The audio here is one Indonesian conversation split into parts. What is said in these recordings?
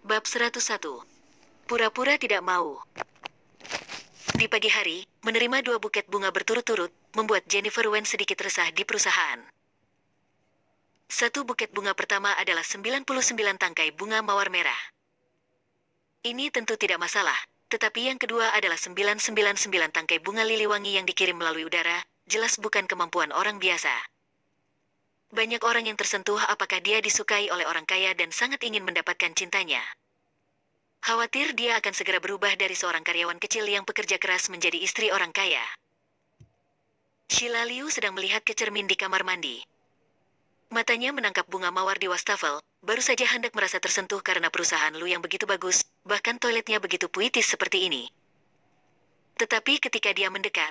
Bab 101. Pura-pura tidak mau. Di pagi hari, menerima 2 buket bunga berturut-turut, membuat Jennifer Wen sedikit resah di perusahaan. 1 buket bunga pertama adalah 99 tangkai bunga mawar merah. Ini tentu tidak masalah, tetapi yang kedua adalah 999 tangkai bunga lili wangi yang dikirim melalui udara, jelas bukan kemampuan orang biasa. Banyak orang yang tersentuh apakah dia disukai oleh orang kaya dan sangat ingin mendapatkan cintanya. Khawatir dia akan segera berubah dari seorang karyawan kecil yang pekerja keras menjadi istri orang kaya. Sheila Liu sedang melihat ke cermin di kamar mandi. Matanya menangkap bunga mawar di wastafel, baru saja hendak merasa tersentuh karena perusahaan Lu yang begitu bagus, bahkan toiletnya begitu puitis seperti ini. Tetapi ketika dia mendekat,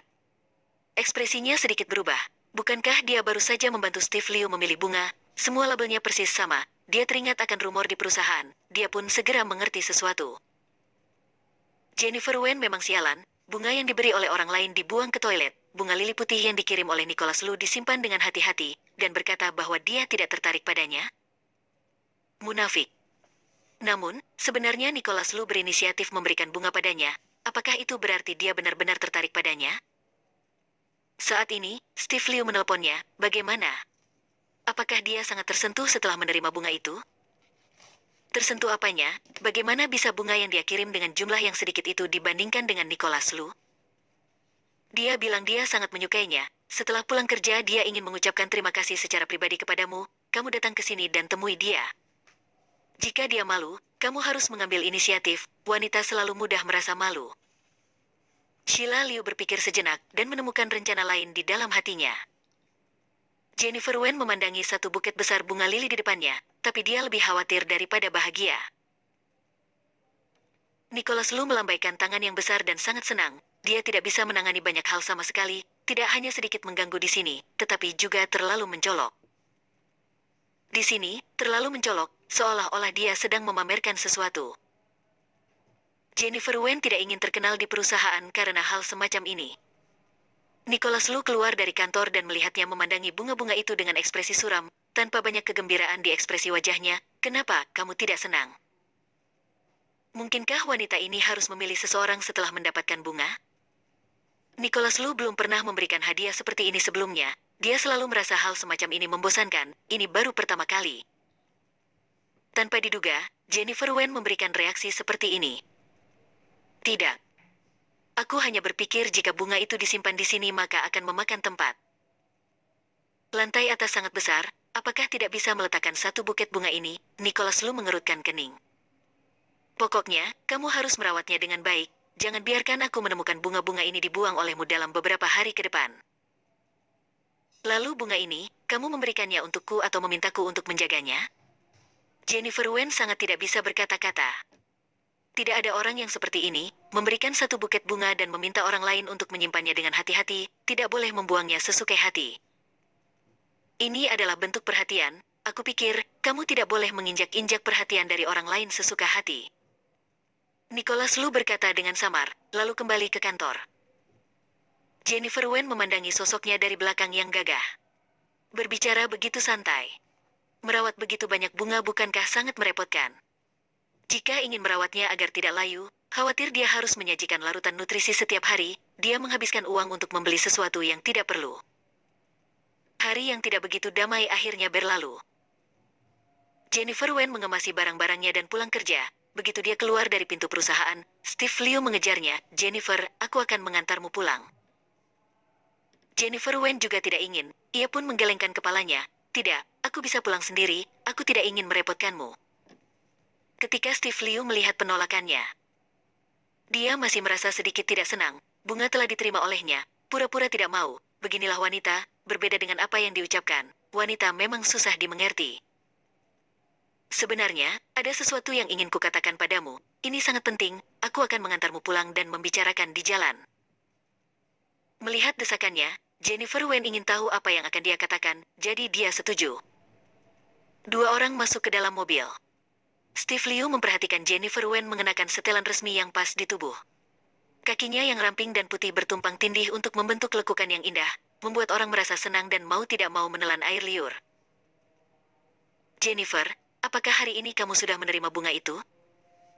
ekspresinya sedikit berubah. Bukankah dia baru saja membantu Steve Liu memilih bunga? Semua labelnya persis sama. Dia teringat akan rumor di perusahaan. Dia pun segera mengerti sesuatu. Jennifer Wen memang sialan. Bunga yang diberi oleh orang lain dibuang ke toilet. Bunga lili putih yang dikirim oleh Nicholas Lu disimpan dengan hati-hati dan berkata bahwa dia tidak tertarik padanya. Munafik. Namun, sebenarnya Nicholas Lu berinisiatif memberikan bunga padanya. Apakah itu berarti dia benar-benar tertarik padanya? Saat ini, Steve Liu menelponnya. Bagaimana? Apakah dia sangat tersentuh setelah menerima bunga itu? Tersentuh apanya? Bagaimana bisa bunga yang dia kirim dengan jumlah yang sedikit itu dibandingkan dengan Nicholas Lu? Dia bilang dia sangat menyukainya. Setelah pulang kerja dia ingin mengucapkan terima kasih secara pribadi kepadamu. Kamu datang ke sini dan temui dia. Jika dia malu, kamu harus mengambil inisiatif. Wanita selalu mudah merasa malu. Sheila Liu berpikir sejenak dan menemukan rencana lain di dalam hatinya. Jennifer Wen memandangi 1 buket besar bunga lili di depannya, tapi dia lebih khawatir daripada bahagia. Nicholas Lu melambaikan tangan yang besar dan sangat senang. Dia tidak bisa menangani banyak hal sama sekali, tidak hanya sedikit mengganggu di sini, tetapi juga terlalu mencolok. Di sini, terlalu mencolok, seolah-olah dia sedang memamerkan sesuatu. Jennifer Wen tidak ingin terkenal di perusahaan karena hal semacam ini. Nicholas Lu keluar dari kantor dan melihatnya memandangi bunga-bunga itu dengan ekspresi suram, tanpa banyak kegembiraan di ekspresi wajahnya. Kenapa kamu tidak senang? Mungkinkah wanita ini harus memilih seseorang setelah mendapatkan bunga? Nicholas Lu belum pernah memberikan hadiah seperti ini sebelumnya. Dia selalu merasa hal semacam ini membosankan. Ini baru pertama kali. Tanpa diduga, Jennifer Wen memberikan reaksi seperti ini. Tidak. Aku hanya berpikir jika bunga itu disimpan di sini maka akan memakan tempat. Lantai atas sangat besar, apakah tidak bisa meletakkan 1 buket bunga ini? Nicholas Lu mengerutkan kening. Pokoknya, kamu harus merawatnya dengan baik. Jangan biarkan aku menemukan bunga-bunga ini dibuang olehmu dalam beberapa hari ke depan. Lalu bunga ini, kamu memberikannya untukku atau memintaku untuk menjaganya? Jennifer Wen sangat tidak bisa berkata-kata. Tidak ada orang yang seperti ini, memberikan 1 buket bunga dan meminta orang lain untuk menyimpannya dengan hati-hati, tidak boleh membuangnya sesukai hati. Ini adalah bentuk perhatian, aku pikir, kamu tidak boleh menginjak-injak perhatian dari orang lain sesuka hati. Nicholas Lu berkata dengan samar, lalu kembali ke kantor. Jennifer Wen memandangi sosoknya dari belakang yang gagah. Berbicara begitu santai. Merawat begitu banyak bunga bukankah sangat merepotkan? Jika ingin merawatnya agar tidak layu, khawatir dia harus menyajikan larutan nutrisi setiap hari, dia menghabiskan uang untuk membeli sesuatu yang tidak perlu. Hari yang tidak begitu damai akhirnya berlalu. Jennifer Wen mengemasi barang-barangnya dan pulang kerja. Begitu dia keluar dari pintu perusahaan, Steve Liu mengejarnya. Jennifer, aku akan mengantarmu pulang. Jennifer Wen juga tidak ingin, ia pun menggelengkan kepalanya. Tidak, aku bisa pulang sendiri, aku tidak ingin merepotkanmu. Ketika Steve Liu melihat penolakannya, dia masih merasa sedikit tidak senang. Bunga telah diterima olehnya, pura-pura tidak mau. Beginilah wanita, berbeda dengan apa yang diucapkan. Wanita memang susah dimengerti. Sebenarnya, ada sesuatu yang ingin kukatakan padamu. Ini sangat penting, aku akan mengantarmu pulang dan membicarakan di jalan. Melihat desakannya, Jennifer Wen ingin tahu apa yang akan dia katakan, jadi dia setuju. 2 orang masuk ke dalam mobil. Steve Liu memperhatikan Jennifer Wen mengenakan setelan resmi yang pas di tubuh. Kakinya yang ramping dan putih bertumpang tindih untuk membentuk lekukan yang indah, membuat orang merasa senang dan mau tidak mau menelan air liur. Jennifer, apakah hari ini kamu sudah menerima bunga itu?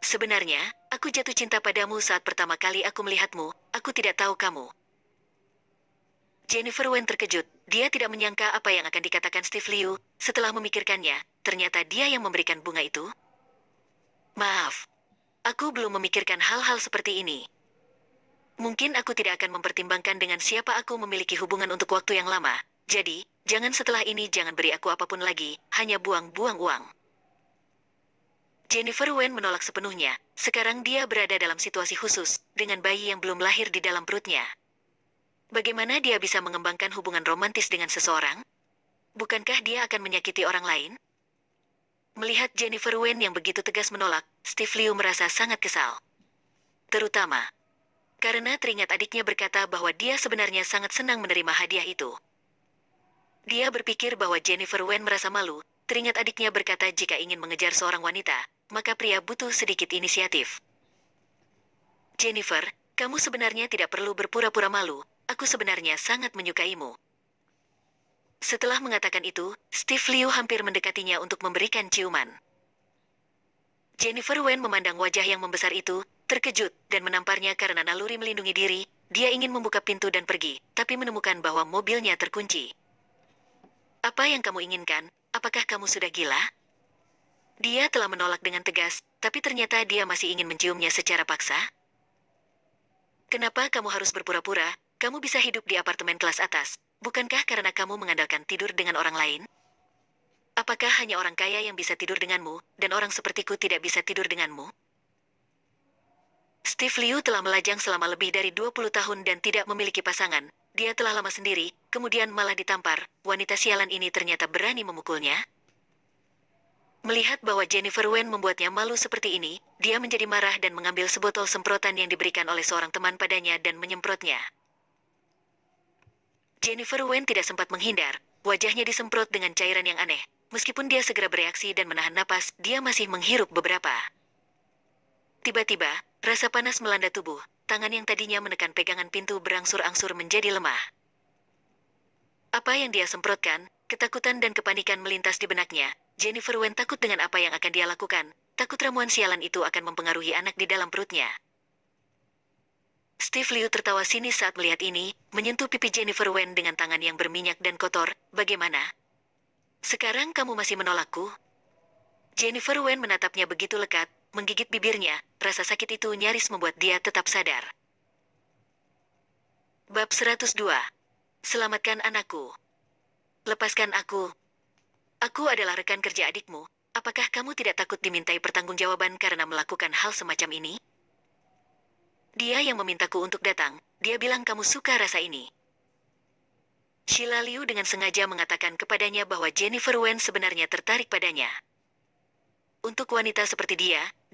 Sebenarnya, aku jatuh cinta padamu saat pertama kali aku melihatmu, aku tidak tahu kamu. Jennifer Wen terkejut, dia tidak menyangka apa yang akan dikatakan Steve Liu. Setelah memikirkannya, ternyata dia yang memberikan bunga itu. Maaf, aku belum memikirkan hal-hal seperti ini. Mungkin aku tidak akan mempertimbangkan dengan siapa aku memiliki hubungan untuk waktu yang lama. Jadi, jangan setelah ini jangan beri aku apapun lagi, hanya buang-buang uang. Jennifer Wen menolak sepenuhnya. Sekarang dia berada dalam situasi khusus, dengan bayi yang belum lahir di dalam perutnya. Bagaimana dia bisa mengembangkan hubungan romantis dengan seseorang? Bukankah dia akan menyakiti orang lain? Melihat Jennifer Wen yang begitu tegas menolak, Steve Liu merasa sangat kesal. Terutama karena teringat adiknya berkata bahwa dia sebenarnya sangat senang menerima hadiah itu. Dia berpikir bahwa Jennifer Wen merasa malu, teringat adiknya berkata jika ingin mengejar seorang wanita, maka pria butuh sedikit inisiatif. Jennifer, kamu sebenarnya tidak perlu berpura-pura malu, aku sebenarnya sangat menyukaimu. Setelah mengatakan itu, Steve Liu hampir mendekatinya untuk memberikan ciuman. Jennifer Wen memandang wajah yang membesar itu, terkejut, dan menamparnya karena naluri melindungi diri. Dia ingin membuka pintu dan pergi, tapi menemukan bahwa mobilnya terkunci. Apa yang kamu inginkan? Apakah kamu sudah gila? Dia telah menolak dengan tegas, tapi ternyata dia masih ingin menciumnya secara paksa. Kenapa kamu harus berpura-pura? Kamu bisa hidup di apartemen kelas atas. Bukankah karena kamu mengandalkan tidur dengan orang lain? Apakah hanya orang kaya yang bisa tidur denganmu, dan orang sepertiku tidak bisa tidur denganmu? Steve Liu telah melajang selama lebih dari 20 tahun dan tidak memiliki pasangan. Dia telah lama sendiri, kemudian malah ditampar. Wanita sialan ini ternyata berani memukulnya. Melihat bahwa Jennifer Wen membuatnya malu seperti ini, dia menjadi marah dan mengambil sebotol semprotan yang diberikan oleh seorang teman padanya dan menyemprotnya. Jennifer Wen tidak sempat menghindar. Wajahnya disemprot dengan cairan yang aneh. Meskipun dia segera bereaksi dan menahan napas, dia masih menghirup beberapa. Tiba-tiba, rasa panas melanda tubuh. Tangan yang tadinya menekan pegangan pintu berangsur-angsur menjadi lemah. Apa yang dia semprotkan, ketakutan dan kepanikan melintas di benaknya. Jennifer Wen takut dengan apa yang akan dia lakukan. Takut ramuan sialan itu akan mempengaruhi anak di dalam perutnya. Steve Liu tertawa sinis saat melihat ini, menyentuh pipi Jennifer Wen dengan tangan yang berminyak dan kotor. Bagaimana? Sekarang kamu masih menolakku? Jennifer Wen menatapnya begitu lekat, menggigit bibirnya. Rasa sakit itu nyaris membuat dia tetap sadar. Bab 102. Selamatkan anakku. Lepaskan aku. Aku adalah rekan kerja adikmu. Apakah kamu tidak takut dimintai pertanggungjawaban karena melakukan hal semacam ini? Dia yang memintaku untuk datang. Dia bilang kamu suka rasa ini. Sheila Liu dengan sengaja mengatakan kepadanya bahwa Jennifer Wen sebenarnya tertarik padanya. Untuk wanita seperti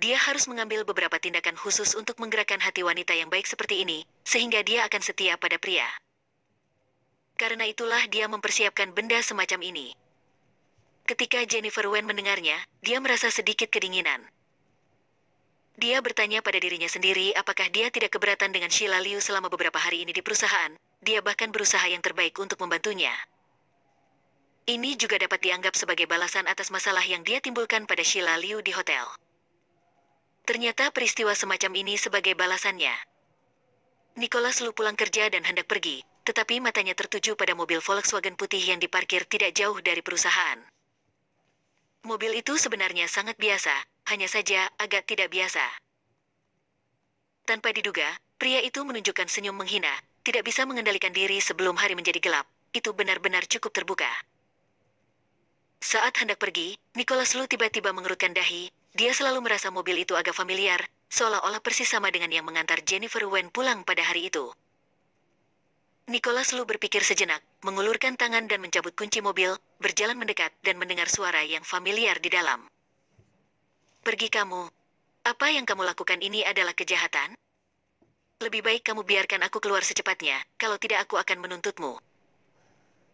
dia harus mengambil beberapa tindakan khusus untuk menggerakkan hati wanita yang baik seperti ini, sehingga dia akan setia pada pria. Karena itulah dia mempersiapkan benda semacam ini. Ketika Jennifer Wen mendengarnya, dia merasa sedikit kedinginan. Dia bertanya pada dirinya sendiri apakah dia tidak keberatan dengan Sheila Liu selama beberapa hari ini di perusahaan. Dia bahkan berusaha yang terbaik untuk membantunya. Ini juga dapat dianggap sebagai balasan atas masalah yang dia timbulkan pada Sheila Liu di hotel. Ternyata peristiwa semacam ini sebagai balasannya. Nicholas Lu pulang kerja dan hendak pergi, tetapi matanya tertuju pada mobil Volkswagen putih yang diparkir tidak jauh dari perusahaan. Mobil itu sebenarnya sangat biasa, hanya saja agak tidak biasa. Tanpa diduga, pria itu menunjukkan senyum menghina, tidak bisa mengendalikan diri sebelum hari menjadi gelap. Itu benar-benar cukup terbuka. Saat hendak pergi, Nicholas Lu tiba-tiba mengerutkan dahi. Dia selalu merasa mobil itu agak familiar, seolah-olah persis sama dengan yang mengantar Jennifer Wen pulang pada hari itu. Nicholas Lu berpikir sejenak, mengulurkan tangan dan mencabut kunci mobil, berjalan mendekat dan mendengar suara yang familiar di dalam. Pergi kamu. Apa yang kamu lakukan ini adalah kejahatan? Lebih baik kamu biarkan aku keluar secepatnya, kalau tidak aku akan menuntutmu.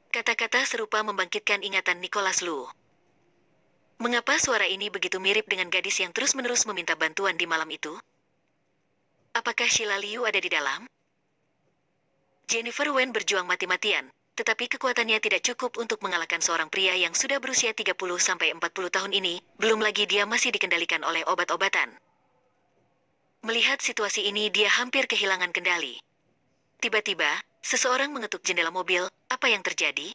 Kata-kata serupa membangkitkan ingatan Nicholas Lu. Mengapa suara ini begitu mirip dengan gadis yang terus-menerus meminta bantuan di malam itu? Apakah Sheila Liu ada di dalam? Jennifer Wen berjuang mati-matian, tetapi kekuatannya tidak cukup untuk mengalahkan seorang pria yang sudah berusia 30-40 tahun ini, belum lagi dia masih dikendalikan oleh obat-obatan. Melihat situasi ini, dia hampir kehilangan kendali. Tiba-tiba, seseorang mengetuk jendela mobil. Apa yang terjadi?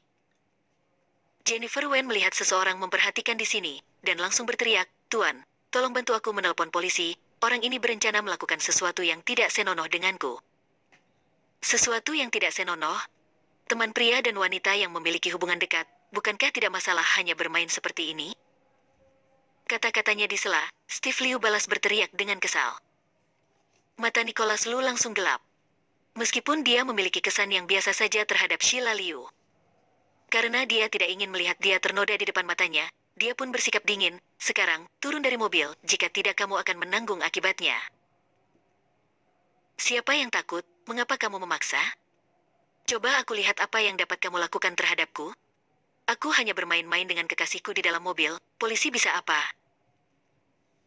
Jennifer Wen melihat seseorang memperhatikan di sini, dan langsung berteriak, "Tuan, tolong bantu aku menelpon polisi. Orang ini berencana melakukan sesuatu yang tidak senonoh denganku." Sesuatu yang tidak senonoh? Teman pria dan wanita yang memiliki hubungan dekat, bukankah tidak masalah hanya bermain seperti ini? Kata-katanya disela, Steve Liu balas berteriak dengan kesal. Mata Nicholas Lu langsung gelap. Meskipun dia memiliki kesan yang biasa saja terhadap Sheila Liu. Karena dia tidak ingin melihat dia ternoda di depan matanya, dia pun bersikap dingin. "Sekarang, turun dari mobil, jika tidak kamu akan menanggung akibatnya." "Siapa yang takut? Mengapa kamu memaksa? Coba aku lihat apa yang dapat kamu lakukan terhadapku. Aku hanya bermain-main dengan kekasihku di dalam mobil, polisi bisa apa?"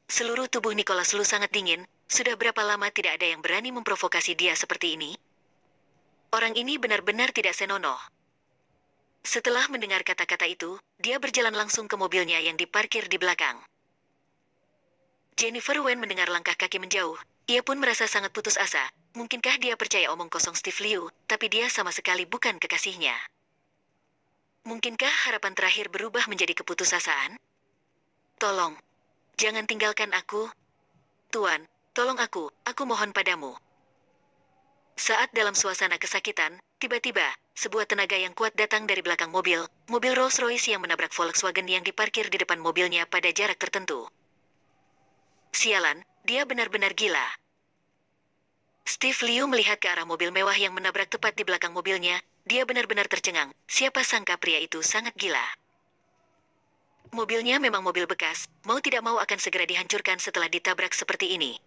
Seluruh tubuh Nicholas Lu sangat dingin. Sudah berapa lama tidak ada yang berani memprovokasi dia seperti ini? Orang ini benar-benar tidak senonoh. Setelah mendengar kata-kata itu, dia berjalan langsung ke mobilnya yang diparkir di belakang. Jennifer Wen mendengar langkah kaki menjauh. Ia pun merasa sangat putus asa. Mungkinkah dia percaya omong kosong Steve Liu, tapi dia sama sekali bukan kekasihnya. Mungkinkah harapan terakhir berubah menjadi keputusasaan? "Tolong, jangan tinggalkan aku. Tuan, tolong aku mohon padamu." Saat dalam suasana kesakitan, tiba-tiba, sebuah tenaga yang kuat datang dari belakang mobil Rolls-Royce yang menabrak Volkswagen yang diparkir di depan mobilnya pada jarak tertentu. Sialan, dia benar-benar gila. Steve Liu melihat ke arah mobil mewah yang menabrak tepat di belakang mobilnya. Dia benar-benar tercengang. Siapa sangka pria itu sangat gila. Mobilnya memang mobil bekas, mau tidak mau akan segera dihancurkan setelah ditabrak seperti ini.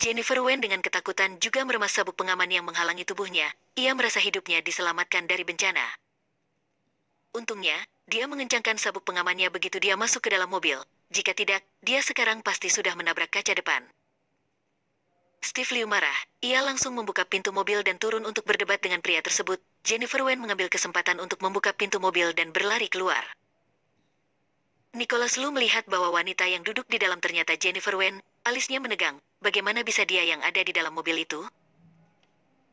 Jennifer Wen dengan ketakutan juga meremas sabuk pengaman yang menghalangi tubuhnya. Ia merasa hidupnya diselamatkan dari bencana. Untungnya, dia mengencangkan sabuk pengamannya begitu dia masuk ke dalam mobil. Jika tidak, dia sekarang pasti sudah menabrak kaca depan. Steve Liu marah. Ia langsung membuka pintu mobil dan turun untuk berdebat dengan pria tersebut. Jennifer Wen mengambil kesempatan untuk membuka pintu mobil dan berlari keluar. Nicholas Lu melihat bahwa wanita yang duduk di dalam ternyata Jennifer Wen. Alisnya menegang. Bagaimana bisa dia yang ada di dalam mobil itu?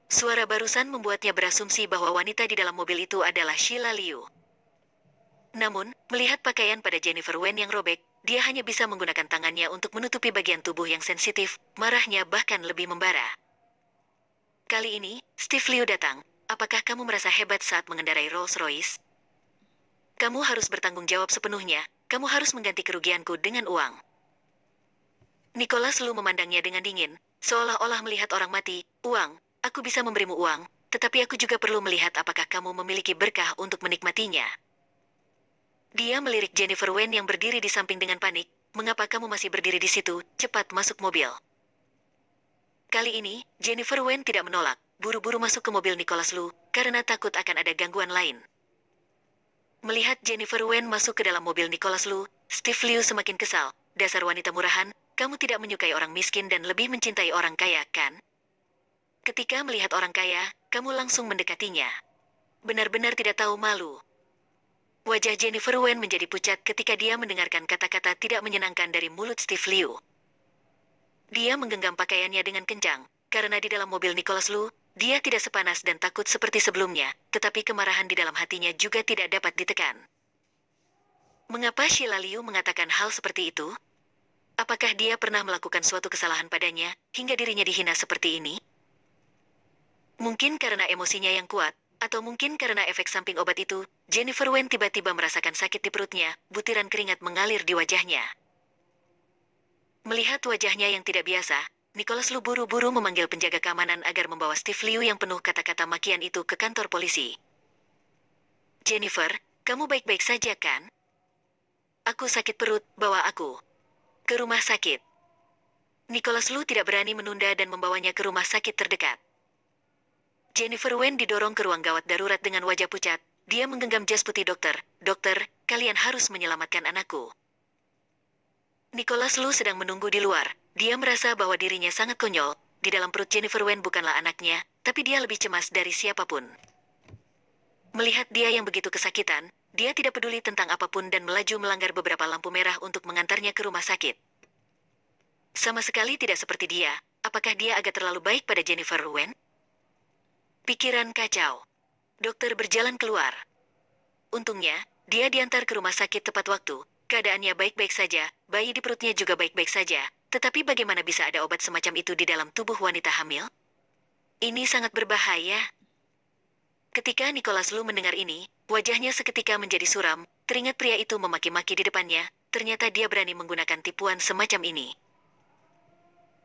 Suara barusan membuatnya berasumsi bahwa wanita di dalam mobil itu adalah Sheila Liu. Namun, melihat pakaian pada Jennifer Wen yang robek, dia hanya bisa menggunakan tangannya untuk menutupi bagian tubuh yang sensitif. Marahnya bahkan lebih membara. Kali ini, Steve Liu datang. "Apakah kamu merasa hebat saat mengendarai Rolls-Royce? Kamu harus bertanggung jawab sepenuhnya. Kamu harus mengganti kerugianku dengan uang." Nicholas Lu memandangnya dengan dingin, seolah-olah melihat orang mati. "Uang, aku bisa memberimu uang, tetapi aku juga perlu melihat apakah kamu memiliki berkah untuk menikmatinya." Dia melirik Jennifer Wen yang berdiri di samping dengan panik. "Mengapa kamu masih berdiri di situ? Cepat masuk mobil." Kali ini, Jennifer Wen tidak menolak, buru-buru masuk ke mobil Nicholas Lu, karena takut akan ada gangguan lain. Melihat Jennifer Wen masuk ke dalam mobil Nicholas Lu, Steve Liu semakin kesal. "Dasar wanita murahan, kamu tidak menyukai orang miskin dan lebih mencintai orang kaya, kan? Ketika melihat orang kaya, kamu langsung mendekatinya. Benar-benar tidak tahu malu." Wajah Jennifer Wen menjadi pucat ketika dia mendengarkan kata-kata tidak menyenangkan dari mulut Steve Liu. Dia menggenggam pakaiannya dengan kencang, karena di dalam mobil Nicholas Lu, dia tidak sepanas dan takut seperti sebelumnya, tetapi kemarahan di dalam hatinya juga tidak dapat ditekan. Mengapa Sheila Liu mengatakan hal seperti itu? Apakah dia pernah melakukan suatu kesalahan padanya, hingga dirinya dihina seperti ini? Mungkin karena emosinya yang kuat, atau mungkin karena efek samping obat itu, Jennifer Wen tiba-tiba merasakan sakit di perutnya, butiran keringat mengalir di wajahnya. Melihat wajahnya yang tidak biasa, Nicholas Lu buru-buru memanggil penjaga keamanan agar membawa Steve Liu yang penuh kata-kata makian itu ke kantor polisi. "Jennifer, kamu baik-baik saja kan? Aku sakit perut, bawa aku ke rumah sakit." Nicholas Lu tidak berani menunda dan membawanya ke rumah sakit terdekat. Jennifer Wen didorong ke ruang gawat darurat dengan wajah pucat. Dia menggenggam jas putih dokter. "Dokter, kalian harus menyelamatkan anakku." Nicholas Lu sedang menunggu di luar. Dia merasa bahwa dirinya sangat konyol. Di dalam perut Jennifer Wen bukanlah anaknya, tapi dia lebih cemas dari siapapun. Melihat dia yang begitu kesakitan, dia tidak peduli tentang apapun dan melaju melanggar beberapa lampu merah untuk mengantarnya ke rumah sakit. Sama sekali tidak seperti dia. Apakah dia agak terlalu baik pada Jennifer Wen? Pikiran kacau. Dokter berjalan keluar. Untungnya, dia diantar ke rumah sakit tepat waktu. Keadaannya baik-baik saja, bayi di perutnya juga baik-baik saja. Tetapi bagaimana bisa ada obat semacam itu di dalam tubuh wanita hamil? Ini sangat berbahaya. Ketika Nicholas Lu mendengar ini, wajahnya seketika menjadi suram. Teringat pria itu memaki-maki di depannya. Ternyata dia berani menggunakan tipuan semacam ini.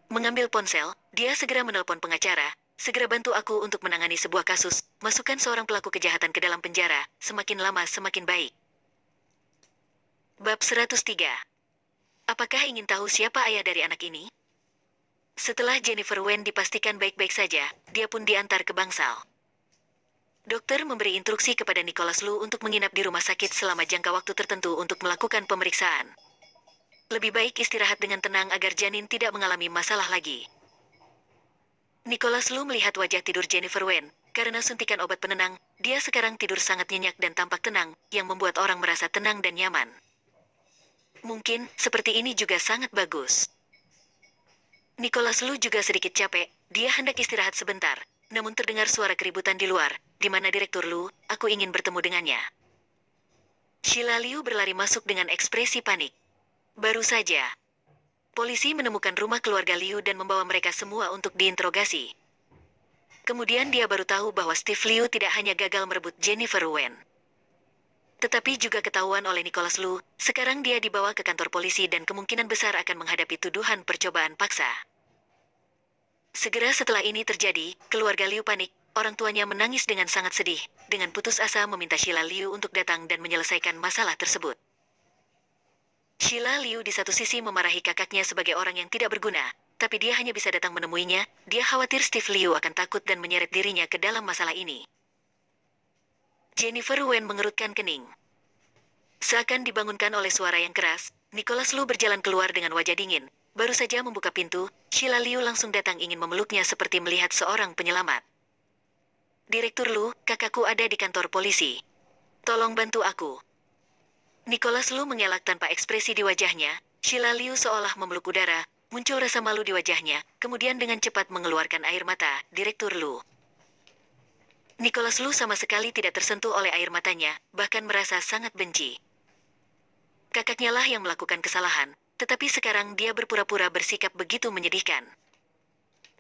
Mengambil ponsel, dia segera menelpon pengacara. Segera bantu aku untuk menangani sebuah kasus. Masukkan seorang pelaku kejahatan ke dalam penjara. Semakin lama semakin baik. Bab 103. Apakah ingin tahu siapa ayah dari anak ini? Setelah Jennifer Wen dipastikan baik-baik saja, dia pun diantar ke bangsal. Dokter memberi instruksi kepada Nicholas Lu untuk menginap di rumah sakit selama jangka waktu tertentu untuk melakukan pemeriksaan. Lebih baik istirahat dengan tenang agar janin tidak mengalami masalah lagi. Nicholas Lu melihat wajah tidur Jennifer Wen. Karena suntikan obat penenang, dia sekarang tidur sangat nyenyak dan tampak tenang, yang membuat orang merasa tenang dan nyaman. Mungkin, seperti ini juga sangat bagus. Nicholas Lu juga sedikit capek, dia hendak istirahat sebentar, namun terdengar suara keributan di luar, di mana Direktur Lu, aku ingin bertemu dengannya. Sheila Liu berlari masuk dengan ekspresi panik. Baru saja, polisi menemukan rumah keluarga Liu dan membawa mereka semua untuk diinterogasi. Kemudian dia baru tahu bahwa Steve Liu tidak hanya gagal merebut Jennifer Wen, tetapi juga ketahuan oleh Nicholas Lu. Sekarang dia dibawa ke kantor polisi dan kemungkinan besar akan menghadapi tuduhan percobaan paksa. Segera setelah ini terjadi, keluarga Liu panik. Orang tuanya menangis dengan sangat sedih, dengan putus asa meminta Sheila Liu untuk datang dan menyelesaikan masalah tersebut. Sheila Liu di satu sisi memarahi kakaknya sebagai orang yang tidak berguna, tapi dia hanya bisa datang menemuinya. Dia khawatir Steve Liu akan takut dan menyeret dirinya ke dalam masalah ini. Jennifer Wen mengerutkan kening. Seakan dibangunkan oleh suara yang keras, Nicholas Lu berjalan keluar dengan wajah dingin. Baru saja membuka pintu, Sheila Liu langsung datang ingin memeluknya seperti melihat seorang penyelamat. Direktur Lu, kakakku ada di kantor polisi. Tolong bantu aku. Nicholas Lu mengelak tanpa ekspresi di wajahnya. Sheila Liu seolah memeluk udara, muncul rasa malu di wajahnya, kemudian dengan cepat mengeluarkan air mata. Direktur Lu. Nicholas Lu sama sekali tidak tersentuh oleh air matanya, bahkan merasa sangat benci. Kakaknya lah yang melakukan kesalahan, tetapi sekarang dia berpura-pura bersikap begitu menyedihkan.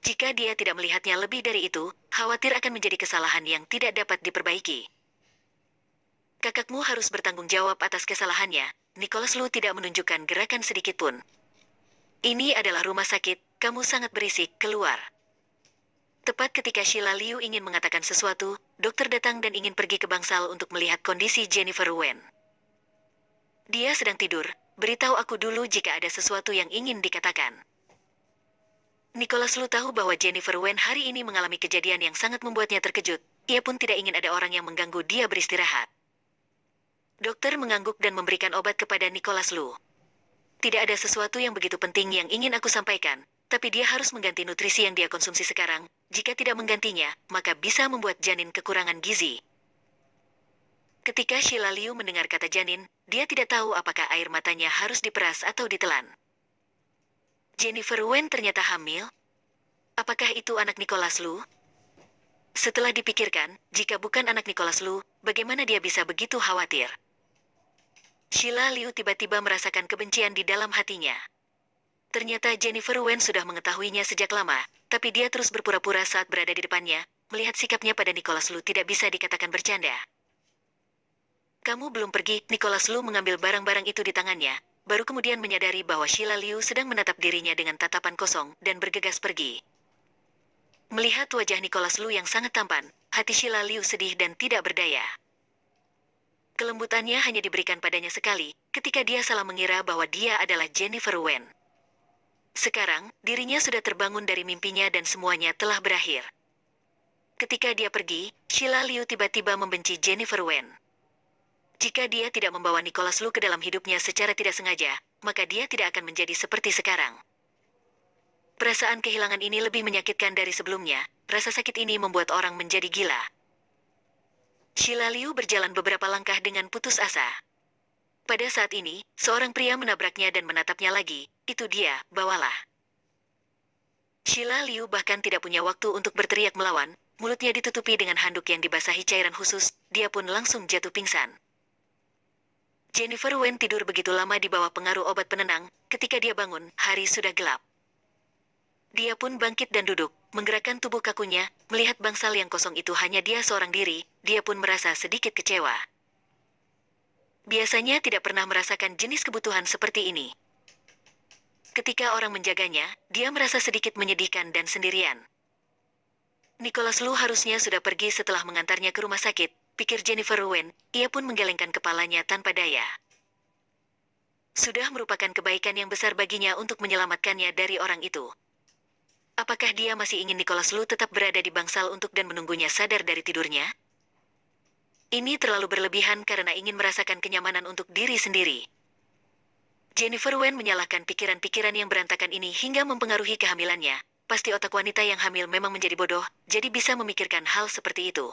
Jika dia tidak melihatnya lebih dari itu, khawatir akan menjadi kesalahan yang tidak dapat diperbaiki. Kakakmu harus bertanggung jawab atas kesalahannya. Nicholas Lu tidak menunjukkan gerakan sedikit pun. Ini adalah rumah sakit, kamu sangat berisik, keluar. Tepat ketika Sheila Liu ingin mengatakan sesuatu, dokter datang dan ingin pergi ke bangsal untuk melihat kondisi Jennifer Wen. Dia sedang tidur, beritahu aku dulu jika ada sesuatu yang ingin dikatakan. Nicholas Lu tahu bahwa Jennifer Wen hari ini mengalami kejadian yang sangat membuatnya terkejut. Ia pun tidak ingin ada orang yang mengganggu dia beristirahat. Dokter mengangguk dan memberikan obat kepada Nicholas Lu. Tidak ada sesuatu yang begitu penting yang ingin aku sampaikan, tapi dia harus mengganti nutrisi yang dia konsumsi sekarang. Jika tidak menggantinya, maka bisa membuat janin kekurangan gizi. Ketika Sheila Liu mendengar kata janin, dia tidak tahu apakah air matanya harus diperas atau ditelan. Jennifer Wen ternyata hamil? Apakah itu anak Nicholas Lu? Setelah dipikirkan, jika bukan anak Nicholas Lu, bagaimana dia bisa begitu khawatir? Sheila Liu tiba-tiba merasakan kebencian di dalam hatinya. Ternyata Jennifer Wen sudah mengetahuinya sejak lama, tapi dia terus berpura-pura saat berada di depannya. Melihat sikapnya pada Nicholas Lu tidak bisa dikatakan bercanda. Kamu belum pergi. Nicholas Lu mengambil barang-barang itu di tangannya, baru kemudian menyadari bahwa Sheila Liu sedang menatap dirinya dengan tatapan kosong dan bergegas pergi. Melihat wajah Nicholas Lu yang sangat tampan, hati Sheila Liu sedih dan tidak berdaya. Kelembutannya hanya diberikan padanya sekali, ketika dia salah mengira bahwa dia adalah Jennifer Wen. Sekarang, dirinya sudah terbangun dari mimpinya dan semuanya telah berakhir. Ketika dia pergi, Sheila Liu tiba-tiba membenci Jennifer Wen. Jika dia tidak membawa Nicholas Lu ke dalam hidupnya secara tidak sengaja, maka dia tidak akan menjadi seperti sekarang. Perasaan kehilangan ini lebih menyakitkan dari sebelumnya. Rasa sakit ini membuat orang menjadi gila. Sheila Liu berjalan beberapa langkah dengan putus asa. Pada saat ini, seorang pria menabraknya dan menatapnya lagi. Itu dia, bawalah. Sheila Liu bahkan tidak punya waktu untuk berteriak melawan, mulutnya ditutupi dengan handuk yang dibasahi cairan khusus, dia pun langsung jatuh pingsan. Jennifer Wen tidur begitu lama di bawah pengaruh obat penenang, ketika dia bangun, hari sudah gelap. Dia pun bangkit dan duduk, menggerakkan tubuh kakunya, melihat bangsal yang kosong itu hanya dia seorang diri, dia pun merasa sedikit kecewa. Biasanya tidak pernah merasakan jenis kebutuhan seperti ini. Ketika orang menjaganya, dia merasa sedikit menyedihkan dan sendirian. Nicholas Lu harusnya sudah pergi setelah mengantarnya ke rumah sakit, pikir Jennifer Wen, ia pun menggelengkan kepalanya tanpa daya. Sudah merupakan kebaikan yang besar baginya untuk menyelamatkannya dari orang itu. Apakah dia masih ingin Nicholas Lu tetap berada di bangsal untuk dan menunggunya sadar dari tidurnya? Ini terlalu berlebihan karena ingin merasakan kenyamanan untuk diri sendiri. Jennifer Wen menyalahkan pikiran-pikiran yang berantakan ini hingga mempengaruhi kehamilannya. Pasti otak wanita yang hamil memang menjadi bodoh, jadi bisa memikirkan hal seperti itu.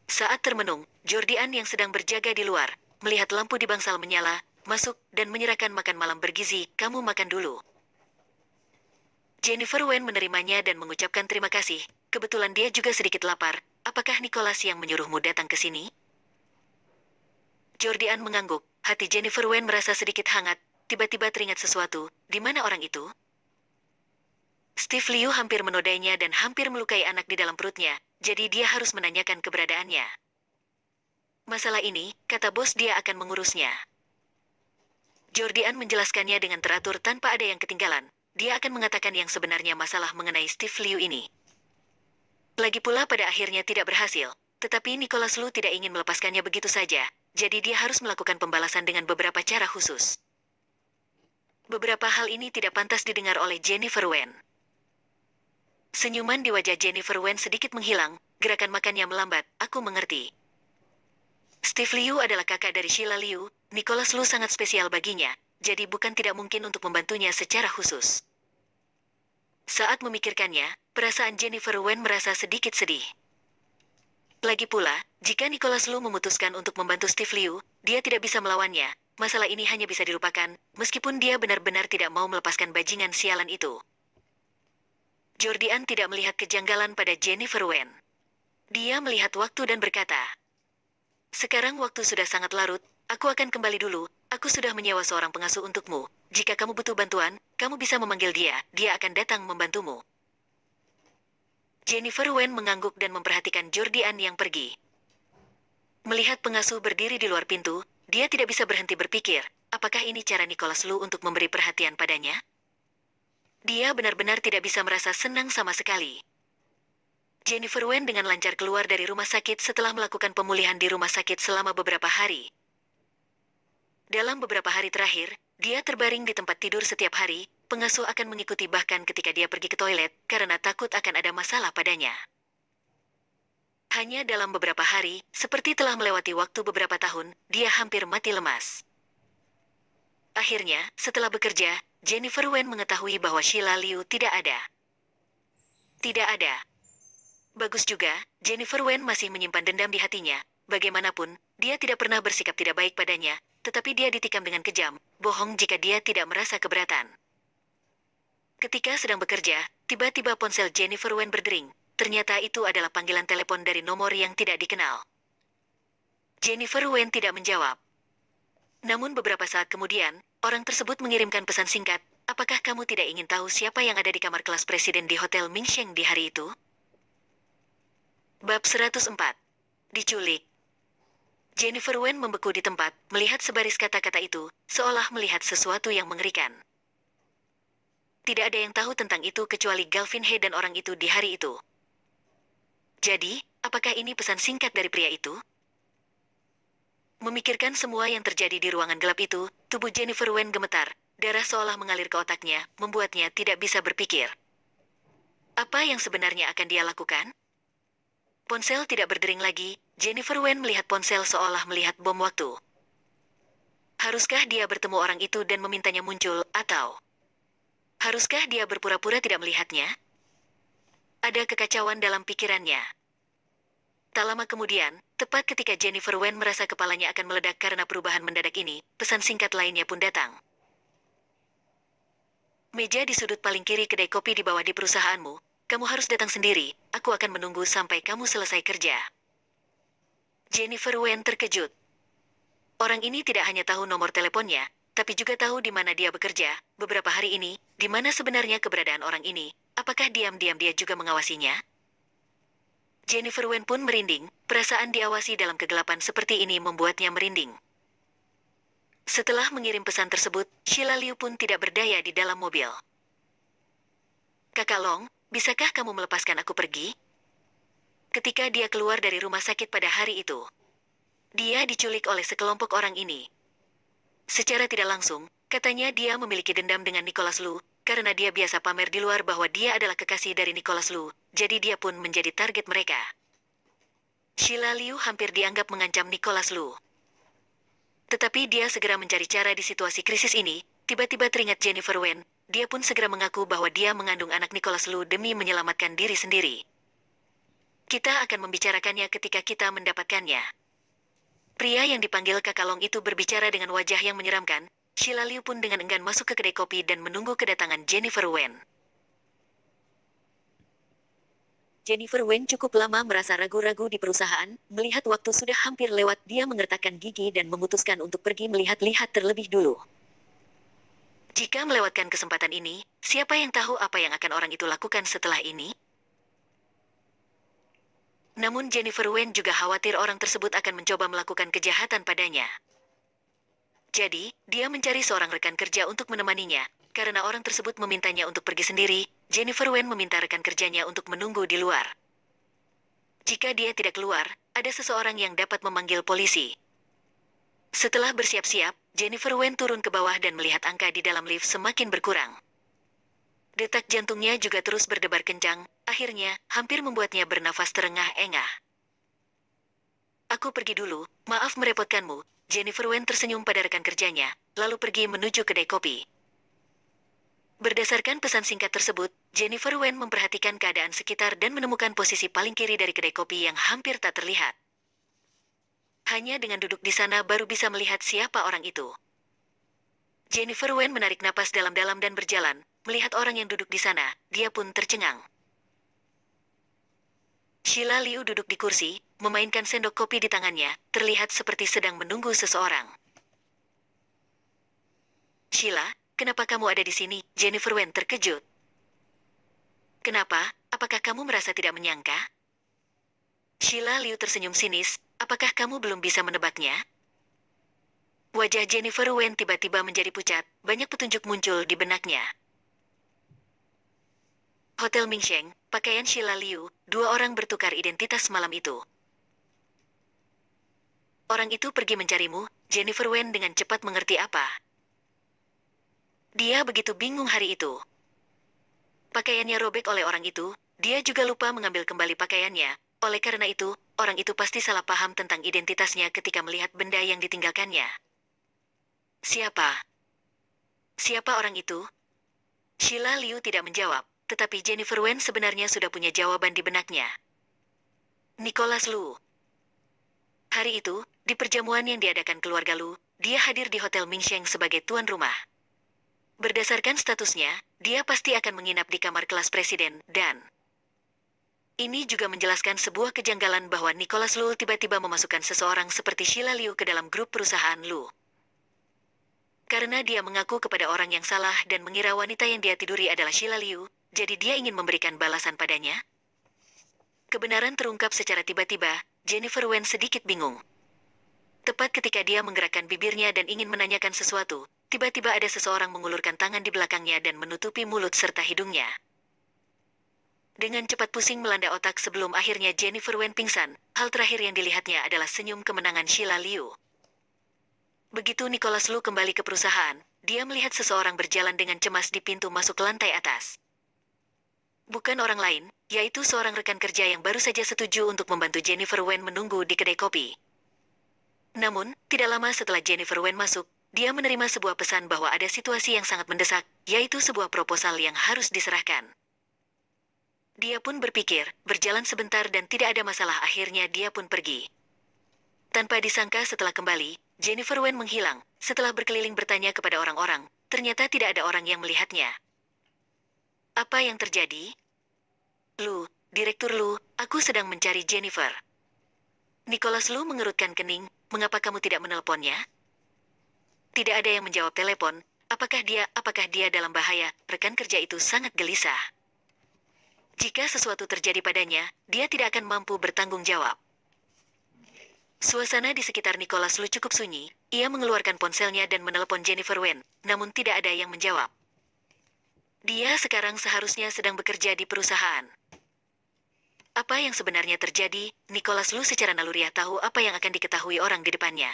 Saat termenung, Jordian yang sedang berjaga di luar, melihat lampu di bangsal menyala, masuk dan menyerahkan makan malam bergizi, kamu makan dulu. Jennifer Wen menerimanya dan mengucapkan terima kasih, kebetulan dia juga sedikit lapar, apakah Nicholas yang menyuruhmu datang ke sini? Jordian mengangguk, hati Jennifer Wen merasa sedikit hangat, tiba-tiba teringat sesuatu, di mana orang itu? Steve Liu hampir menodainya dan hampir melukai anak di dalam perutnya, jadi dia harus menanyakan keberadaannya. Masalah ini, kata bos dia akan mengurusnya. Jordian menjelaskannya dengan teratur tanpa ada yang ketinggalan, dia akan mengatakan yang sebenarnya masalah mengenai Steve Liu ini. Lagi pula pada akhirnya tidak berhasil, tetapi Nicholas Lu tidak ingin melepaskannya begitu saja, jadi dia harus melakukan pembalasan dengan beberapa cara khusus. Beberapa hal ini tidak pantas didengar oleh Jennifer Wen. Senyuman di wajah Jennifer Wen sedikit menghilang, gerakan makannya melambat, aku mengerti. Steve Liu adalah kakak dari Sheila Liu, Nicholas Lu sangat spesial baginya, jadi bukan tidak mungkin untuk membantunya secara khusus. Saat memikirkannya, perasaan Jennifer Wen merasa sedikit sedih. Lagi pula, jika Nicholas Lu memutuskan untuk membantu Steve Liu, dia tidak bisa melawannya, masalah ini hanya bisa dilupakan, meskipun dia benar-benar tidak mau melepaskan bajingan sialan itu. Jordian tidak melihat kejanggalan pada Jennifer Wen. Dia melihat waktu dan berkata, sekarang waktu sudah sangat larut, aku akan kembali dulu, aku sudah menyewa seorang pengasuh untukmu. Jika kamu butuh bantuan, kamu bisa memanggil dia, dia akan datang membantumu. Jennifer Wen mengangguk dan memperhatikan Jordian yang pergi. Melihat pengasuh berdiri di luar pintu, dia tidak bisa berhenti berpikir, apakah ini cara Nicholas Lu untuk memberi perhatian padanya? Dia benar-benar tidak bisa merasa senang sama sekali. Jennifer Wen dengan lancar keluar dari rumah sakit setelah melakukan pemulihan di rumah sakit selama beberapa hari. Dalam beberapa hari terakhir, dia terbaring di tempat tidur setiap hari, pengasuh akan mengikuti bahkan ketika dia pergi ke toilet, karena takut akan ada masalah padanya. Hanya dalam beberapa hari, seperti telah melewati waktu beberapa tahun, dia hampir mati lemas. Akhirnya, setelah bekerja, Jennifer Wen mengetahui bahwa Sheila Liu tidak ada. Tidak ada. Bagus juga, Jennifer Wen masih menyimpan dendam di hatinya. Bagaimanapun, dia tidak pernah bersikap tidak baik padanya, tetapi dia ditikam dengan kejam, bohong jika dia tidak merasa keberatan. Ketika sedang bekerja, tiba-tiba ponsel Jennifer Wen berdering. Ternyata itu adalah panggilan telepon dari nomor yang tidak dikenal. Jennifer Wen tidak menjawab. Namun beberapa saat kemudian, orang tersebut mengirimkan pesan singkat, apakah kamu tidak ingin tahu siapa yang ada di kamar kelas presiden di Hotel Mingsheng di hari itu? Bab 104. Diculik. Jennifer Wen membeku di tempat, melihat sebaris kata-kata itu, seolah melihat sesuatu yang mengerikan. Tidak ada yang tahu tentang itu kecuali Galvin He dan orang itu di hari itu. Jadi, apakah ini pesan singkat dari pria itu? Memikirkan semua yang terjadi di ruangan gelap itu, tubuh Jennifer Wen gemetar, darah seolah mengalir ke otaknya, membuatnya tidak bisa berpikir. Apa yang sebenarnya akan dia lakukan? Ponsel tidak berdering lagi, Jennifer Wen melihat ponsel seolah melihat bom waktu. Haruskah dia bertemu orang itu dan memintanya muncul, atau haruskah dia berpura-pura tidak melihatnya? Ada kekacauan dalam pikirannya. Tak lama kemudian, tepat ketika Jennifer Wen merasa kepalanya akan meledak karena perubahan mendadak ini, pesan singkat lainnya pun datang. Meja di sudut paling kiri kedai kopi di bawah di perusahaanmu. Kamu harus datang sendiri. Aku akan menunggu sampai kamu selesai kerja. Jennifer Wen terkejut. Orang ini tidak hanya tahu nomor teleponnya, tapi juga tahu di mana dia bekerja, beberapa hari ini, di mana sebenarnya keberadaan orang ini. Apakah diam-diam dia juga mengawasinya? Jennifer Wen pun merinding, perasaan diawasi dalam kegelapan seperti ini membuatnya merinding. Setelah mengirim pesan tersebut, Sheila Liu pun tidak berdaya di dalam mobil. Kakak Long, bisakah kamu melepaskan aku pergi? Ketika dia keluar dari rumah sakit pada hari itu, dia diculik oleh sekelompok orang ini. Secara tidak langsung, katanya dia memiliki dendam dengan Nicholas Lu, karena dia biasa pamer di luar bahwa dia adalah kekasih dari Nicholas Lu, jadi dia pun menjadi target mereka. Sheila Liu hampir dianggap mengancam Nicholas Lu. Tetapi dia segera mencari cara di situasi krisis ini, tiba-tiba teringat Jennifer Wen, dia pun segera mengaku bahwa dia mengandung anak Nicholas Lu demi menyelamatkan diri sendiri. Kita akan membicarakannya ketika kita mendapatkannya. Pria yang dipanggil Kakak Long itu berbicara dengan wajah yang menyeramkan. Sheila Liu pun dengan enggan masuk ke kedai kopi dan menunggu kedatangan Jennifer Wen. Jennifer Wen cukup lama merasa ragu-ragu di perusahaan, melihat waktu sudah hampir lewat, dia mengertakkan gigi dan memutuskan untuk pergi melihat-lihat terlebih dulu. Jika melewatkan kesempatan ini, siapa yang tahu apa yang akan orang itu lakukan setelah ini? Namun Jennifer Wen juga khawatir orang tersebut akan mencoba melakukan kejahatan padanya. Jadi, dia mencari seorang rekan kerja untuk menemaninya. Karena orang tersebut memintanya untuk pergi sendiri, Jennifer Wen meminta rekan kerjanya untuk menunggu di luar. Jika dia tidak keluar, ada seseorang yang dapat memanggil polisi. Setelah bersiap-siap, Jennifer Wen turun ke bawah dan melihat angka di dalam lift semakin berkurang. Detak jantungnya juga terus berdebar kencang, akhirnya hampir membuatnya bernafas terengah-engah. Aku pergi dulu, maaf merepotkanmu. Jennifer Wen tersenyum pada rekan kerjanya, lalu pergi menuju kedai kopi. Berdasarkan pesan singkat tersebut, Jennifer Wen memperhatikan keadaan sekitar dan menemukan posisi paling kiri dari kedai kopi yang hampir tak terlihat. Hanya dengan duduk di sana baru bisa melihat siapa orang itu. Jennifer Wen menarik napas dalam-dalam dan berjalan, melihat orang yang duduk di sana, dia pun tercengang. Sheila Liu duduk di kursi, memainkan sendok kopi di tangannya, terlihat seperti sedang menunggu seseorang. Sheila, kenapa kamu ada di sini? Jennifer Wen terkejut. Kenapa? Apakah kamu merasa tidak menyangka? Sheila Liu tersenyum sinis, apakah kamu belum bisa menebaknya? Wajah Jennifer Wen tiba-tiba menjadi pucat, banyak petunjuk muncul di benaknya. Hotel Mingsheng, pakaian Sheila Liu, dua orang bertukar identitas malam itu. Orang itu pergi mencarimu, Jennifer Wen dengan cepat mengerti apa. Dia begitu bingung hari itu. Pakaiannya robek oleh orang itu, dia juga lupa mengambil kembali pakaiannya. Oleh karena itu, orang itu pasti salah paham tentang identitasnya ketika melihat benda yang ditinggalkannya. Siapa? Siapa orang itu? Sheila Liu tidak menjawab, tetapi Jennifer Wen sebenarnya sudah punya jawaban di benaknya. Nicholas Lu. Hari itu, di perjamuan yang diadakan keluarga Lu, dia hadir di Hotel Mingsheng sebagai tuan rumah. Berdasarkan statusnya, dia pasti akan menginap di kamar kelas presiden, dan ini juga menjelaskan sebuah kejanggalan bahwa Nicholas Lu tiba-tiba memasukkan seseorang seperti Sheila Liu ke dalam grup perusahaan Lu. Karena dia mengaku kepada orang yang salah dan mengira wanita yang dia tiduri adalah Sheila Liu, jadi dia ingin memberikan balasan padanya. Kebenaran terungkap secara tiba-tiba, Jennifer Wen sedikit bingung. Tepat ketika dia menggerakkan bibirnya dan ingin menanyakan sesuatu, tiba-tiba ada seseorang mengulurkan tangan di belakangnya dan menutupi mulut serta hidungnya. Dengan cepat pusing melanda otak sebelum akhirnya Jennifer Wen pingsan, hal terakhir yang dilihatnya adalah senyum kemenangan Sheila Liu. Begitu Nicholas Lu kembali ke perusahaan, dia melihat seseorang berjalan dengan cemas di pintu masuk lantai atas. Bukan orang lain, yaitu seorang rekan kerja yang baru saja setuju untuk membantu Jennifer Wen menunggu di kedai kopi. Namun, tidak lama setelah Jennifer Wen masuk, dia menerima sebuah pesan bahwa ada situasi yang sangat mendesak, yaitu sebuah proposal yang harus diserahkan. Dia pun berpikir, berjalan sebentar dan tidak ada masalah, akhirnya dia pun pergi. Tanpa disangka setelah kembali, Jennifer Wen menghilang. Setelah berkeliling bertanya kepada orang-orang, ternyata tidak ada orang yang melihatnya. Apa yang terjadi? Lu, Direktur Lu, aku sedang mencari Jennifer. Nicholas Lu mengerutkan kening, mengapa kamu tidak menelponnya? Tidak ada yang menjawab telepon. Apakah dia dalam bahaya? Rekan kerja itu sangat gelisah. Jika sesuatu terjadi padanya, dia tidak akan mampu bertanggung jawab. Suasana di sekitar Nicholas Lu cukup sunyi. Ia mengeluarkan ponselnya dan menelepon Jennifer Wen, namun tidak ada yang menjawab. Dia sekarang seharusnya sedang bekerja di perusahaan. Apa yang sebenarnya terjadi? Nicholas Lu secara naluriah tahu apa yang akan diketahui orang di depannya.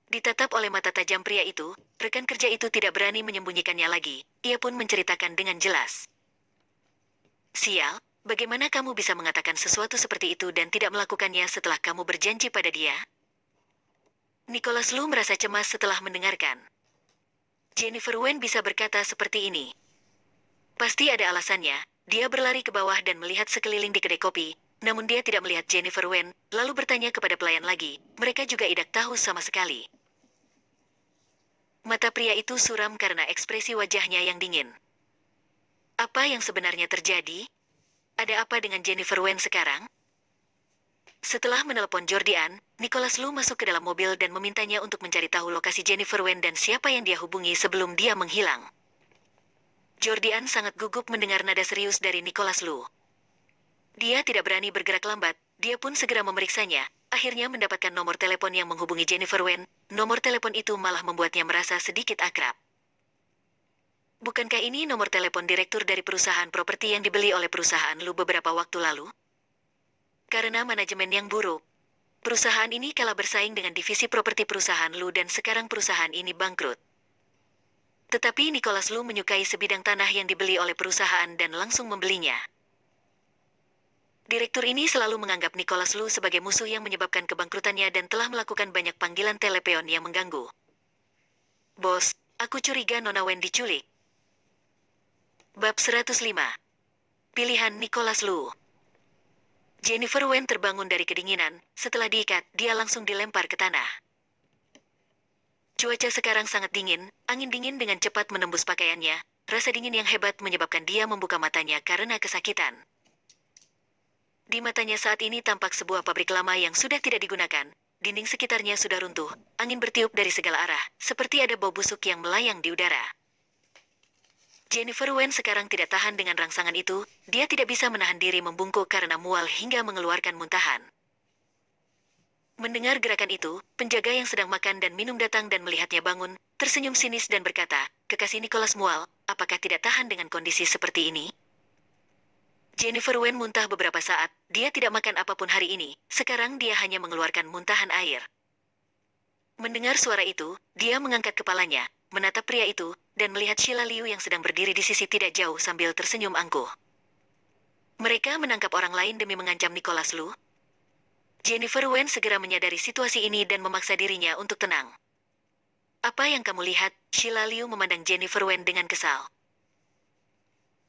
Ditatap oleh mata tajam pria itu, rekan kerja itu tidak berani menyembunyikannya lagi. Ia pun menceritakan dengan jelas. Sial, bagaimana kamu bisa mengatakan sesuatu seperti itu dan tidak melakukannya setelah kamu berjanji pada dia? Nicholas Lu merasa cemas setelah mendengarkan. Jennifer Wen bisa berkata seperti ini. Pasti ada alasannya. Dia berlari ke bawah dan melihat sekeliling di kedai kopi. Namun dia tidak melihat Jennifer Wen, lalu bertanya kepada pelayan lagi. Mereka juga tidak tahu sama sekali. Mata pria itu suram karena ekspresi wajahnya yang dingin. Apa yang sebenarnya terjadi? Ada apa dengan Jennifer Wen sekarang? Setelah menelepon Jordian, Nicholas Lu masuk ke dalam mobil dan memintanya untuk mencari tahu lokasi Jennifer Wen dan siapa yang dia hubungi sebelum dia menghilang. Jordian sangat gugup mendengar nada serius dari Nicholas Lu. Dia tidak berani bergerak lambat, dia pun segera memeriksanya, akhirnya mendapatkan nomor telepon yang menghubungi Jennifer Wen. Nomor telepon itu malah membuatnya merasa sedikit akrab. Bukankah ini nomor telepon direktur dari perusahaan properti yang dibeli oleh perusahaan Lu beberapa waktu lalu? Karena manajemen yang buruk, perusahaan ini kalah bersaing dengan divisi properti perusahaan Lu dan sekarang perusahaan ini bangkrut. Tetapi Nicholas Lu menyukai sebidang tanah yang dibeli oleh perusahaan dan langsung membelinya. Direktur ini selalu menganggap Nicholas Lu sebagai musuh yang menyebabkan kebangkrutannya dan telah melakukan banyak panggilan telepon yang mengganggu. Bos, aku curiga Nona Wen diculik. Bab 105. Pilihan Nicholas Lu. Jennifer Wen terbangun dari kedinginan. Setelah diikat, dia langsung dilempar ke tanah. Cuaca sekarang sangat dingin, angin dingin dengan cepat menembus pakaiannya. Rasa dingin yang hebat menyebabkan dia membuka matanya karena kesakitan. Di matanya saat ini tampak sebuah pabrik lama yang sudah tidak digunakan. Dinding sekitarnya sudah runtuh, angin bertiup dari segala arah, seperti ada bau busuk yang melayang di udara. Jennifer Wen sekarang tidak tahan dengan rangsangan itu, dia tidak bisa menahan diri membungkuk karena mual hingga mengeluarkan muntahan. Mendengar gerakan itu, penjaga yang sedang makan dan minum datang dan melihatnya bangun, tersenyum sinis dan berkata, "Kekasih Nicholas mual, apakah tidak tahan dengan kondisi seperti ini?" Jennifer Wen muntah beberapa saat, dia tidak makan apapun hari ini, sekarang dia hanya mengeluarkan muntahan air. Mendengar suara itu, dia mengangkat kepalanya, menatap pria itu, dan melihat Sheila Liu yang sedang berdiri di sisi tidak jauh sambil tersenyum angkuh. Mereka menangkap orang lain demi mengancam Nicholas Lu. Jennifer Wen segera menyadari situasi ini dan memaksa dirinya untuk tenang. "Apa yang kamu lihat?" Sheila Liu memandang Jennifer Wen dengan kesal.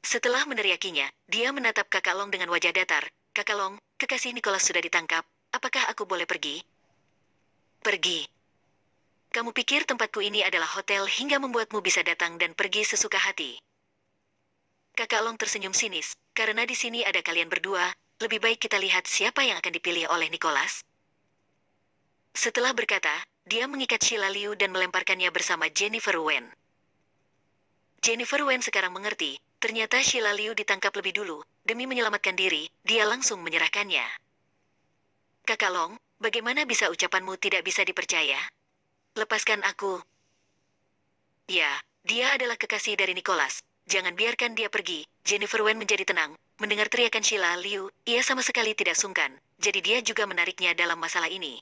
Setelah meneriakinya, dia menatap Kakak Long dengan wajah datar. "Kakak Long, kekasih Nicholas sudah ditangkap. Apakah aku boleh pergi?" "Pergi? Kamu pikir tempatku ini adalah hotel hingga membuatmu bisa datang dan pergi sesuka hati?" Kakak Long tersenyum sinis. "Karena di sini ada kalian berdua, lebih baik kita lihat siapa yang akan dipilih oleh Nicholas." Setelah berkata, dia mengikat Sheila Liu dan melemparkannya bersama Jennifer Wen. Jennifer Wen sekarang mengerti, ternyata Sheila Liu ditangkap lebih dulu. Demi menyelamatkan diri, dia langsung menyerahkannya. "Kakak Long, bagaimana bisa ucapanmu tidak bisa dipercaya? Lepaskan aku." "Ya, dia adalah kekasih dari Nicholas. Jangan biarkan dia pergi." Jennifer Wen menjadi tenang. Mendengar teriakan Sheila Liu, ia sama sekali tidak sungkan. Jadi dia juga menariknya dalam masalah ini.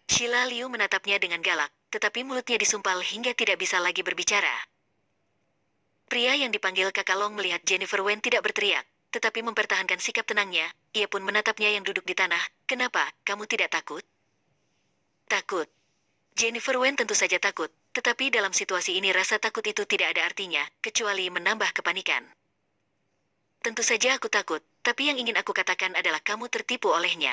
Sheila Liu menatapnya dengan galak, tetapi mulutnya disumpal hingga tidak bisa lagi berbicara. Pria yang dipanggil Kakak Long melihat Jennifer Wen tidak berteriak, tetapi mempertahankan sikap tenangnya. Ia pun menatapnya yang duduk di tanah. "Kenapa, kamu tidak takut?" "Takut?" Jennifer Wen tentu saja takut, tetapi dalam situasi ini rasa takut itu tidak ada artinya, kecuali menambah kepanikan. "Tentu saja aku takut, tapi yang ingin aku katakan adalah kamu tertipu olehnya."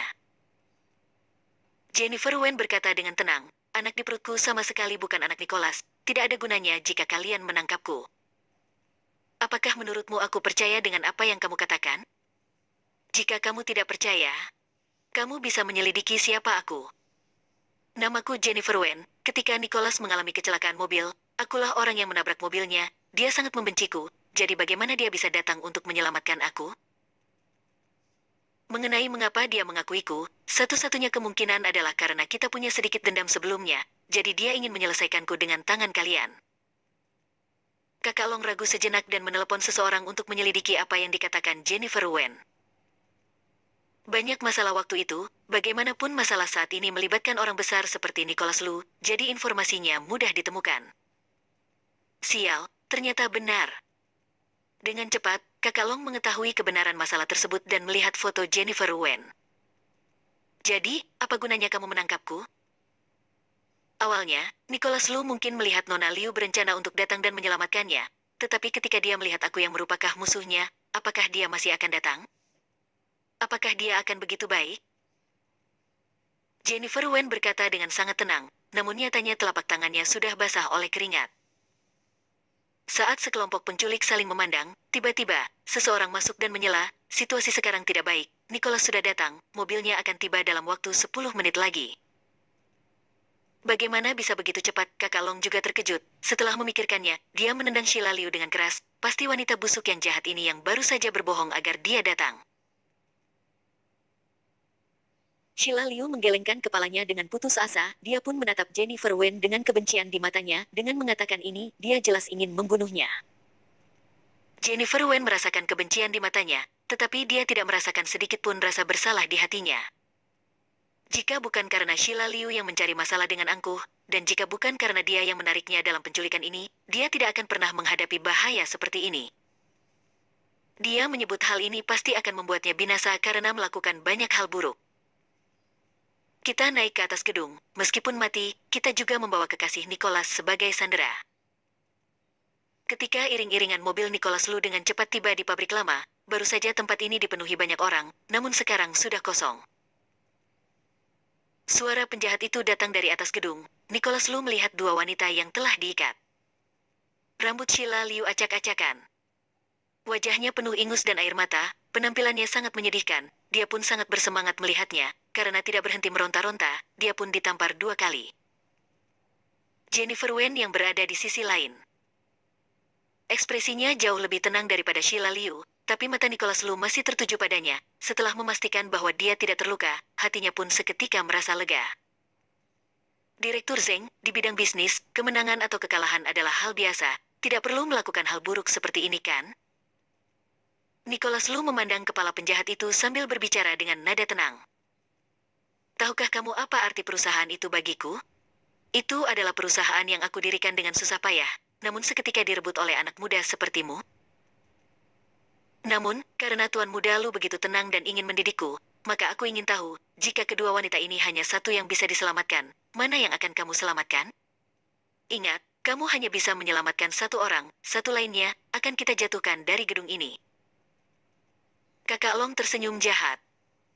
Jennifer Wen berkata dengan tenang, "Anak di perutku sama sekali bukan anak Nicholas. Tidak ada gunanya jika kalian menangkapku." Apakah menurutmu aku percaya dengan apa yang kamu katakan? Jika kamu tidak percaya, kamu bisa menyelidiki siapa aku. Namaku Jennifer Wen. Ketika Nicholas mengalami kecelakaan mobil, akulah orang yang menabrak mobilnya. Dia sangat membenciku, jadi bagaimana dia bisa datang untuk menyelamatkan aku? Mengenai mengapa dia mengakuiku, satu-satunya kemungkinan adalah karena kita punya sedikit dendam sebelumnya, jadi dia ingin menyelesaikanku dengan tangan kalian. Kakak Long ragu sejenak dan menelepon seseorang untuk menyelidiki apa yang dikatakan Jennifer Wen. Banyak masalah waktu itu, bagaimanapun masalah saat ini melibatkan orang besar seperti Nicholas Lu, jadi informasinya mudah ditemukan. Sial, ternyata benar. Dengan cepat, Kakak Long mengetahui kebenaran masalah tersebut dan melihat foto Jennifer Wen. Jadi, apa gunanya kamu menangkapku? Awalnya, Nicholas Lu mungkin melihat Nona Liu berencana untuk datang dan menyelamatkannya, tetapi ketika dia melihat aku yang merupakan musuhnya, apakah dia masih akan datang? Apakah dia akan begitu baik? Jennifer Wen berkata dengan sangat tenang, namun nyatanya telapak tangannya sudah basah oleh keringat. Saat sekelompok penculik saling memandang, tiba-tiba, seseorang masuk dan menyela, situasi sekarang tidak baik, Nicholas sudah datang, mobilnya akan tiba dalam waktu 10 menit lagi. Bagaimana bisa begitu cepat? Kakak Long juga terkejut. Setelah memikirkannya, dia menendang Sheila Liu dengan keras. Pasti wanita busuk yang jahat ini yang baru saja berbohong agar dia datang. Sheila Liu menggelengkan kepalanya dengan putus asa. Dia pun menatap Jennifer Wen dengan kebencian di matanya. Dengan mengatakan ini, dia jelas ingin membunuhnya. Jennifer Wen merasakan kebencian di matanya, tetapi dia tidak merasakan sedikit pun rasa bersalah di hatinya. Jika bukan karena Sheila Liu yang mencari masalah dengan angkuh, dan jika bukan karena dia yang menariknya dalam penculikan ini, dia tidak akan pernah menghadapi bahaya seperti ini. Dia menyebut hal ini pasti akan membuatnya binasa karena melakukan banyak hal buruk. Kita naik ke atas gedung, meskipun mati, kita juga membawa kekasih Nicholas sebagai sandera. Ketika iring-iringan mobil Nicholas Lu dengan cepat tiba di pabrik lama, baru saja tempat ini dipenuhi banyak orang, namun sekarang sudah kosong. Suara penjahat itu datang dari atas gedung. Nicholas Lu melihat dua wanita yang telah diikat. Rambut Sheila Liu acak-acakan. Wajahnya penuh ingus dan air mata, penampilannya sangat menyedihkan. Dia pun sangat bersemangat melihatnya, karena tidak berhenti meronta-ronta, dia pun ditampar 2 kali. Jennifer Wen yang berada di sisi lain. Ekspresinya jauh lebih tenang daripada Sheila Liu, tapi mata Nicholas Lu masih tertuju padanya. Setelah memastikan bahwa dia tidak terluka, hatinya pun seketika merasa lega. Direktur Zeng, di bidang bisnis, kemenangan atau kekalahan adalah hal biasa. Tidak perlu melakukan hal buruk seperti ini kan? Nicholas Lu memandang kepala penjahat itu sambil berbicara dengan nada tenang. Tahukah kamu apa arti perusahaan itu bagiku? Itu adalah perusahaan yang aku dirikan dengan susah payah, namun seketika direbut oleh anak muda sepertimu. Namun, karena Tuan Muda Lu begitu tenang dan ingin mendidikku, maka aku ingin tahu, jika kedua wanita ini hanya satu yang bisa diselamatkan, mana yang akan kamu selamatkan? Ingat, kamu hanya bisa menyelamatkan satu orang, satu lainnya akan kita jatuhkan dari gedung ini. Kakak Long tersenyum jahat.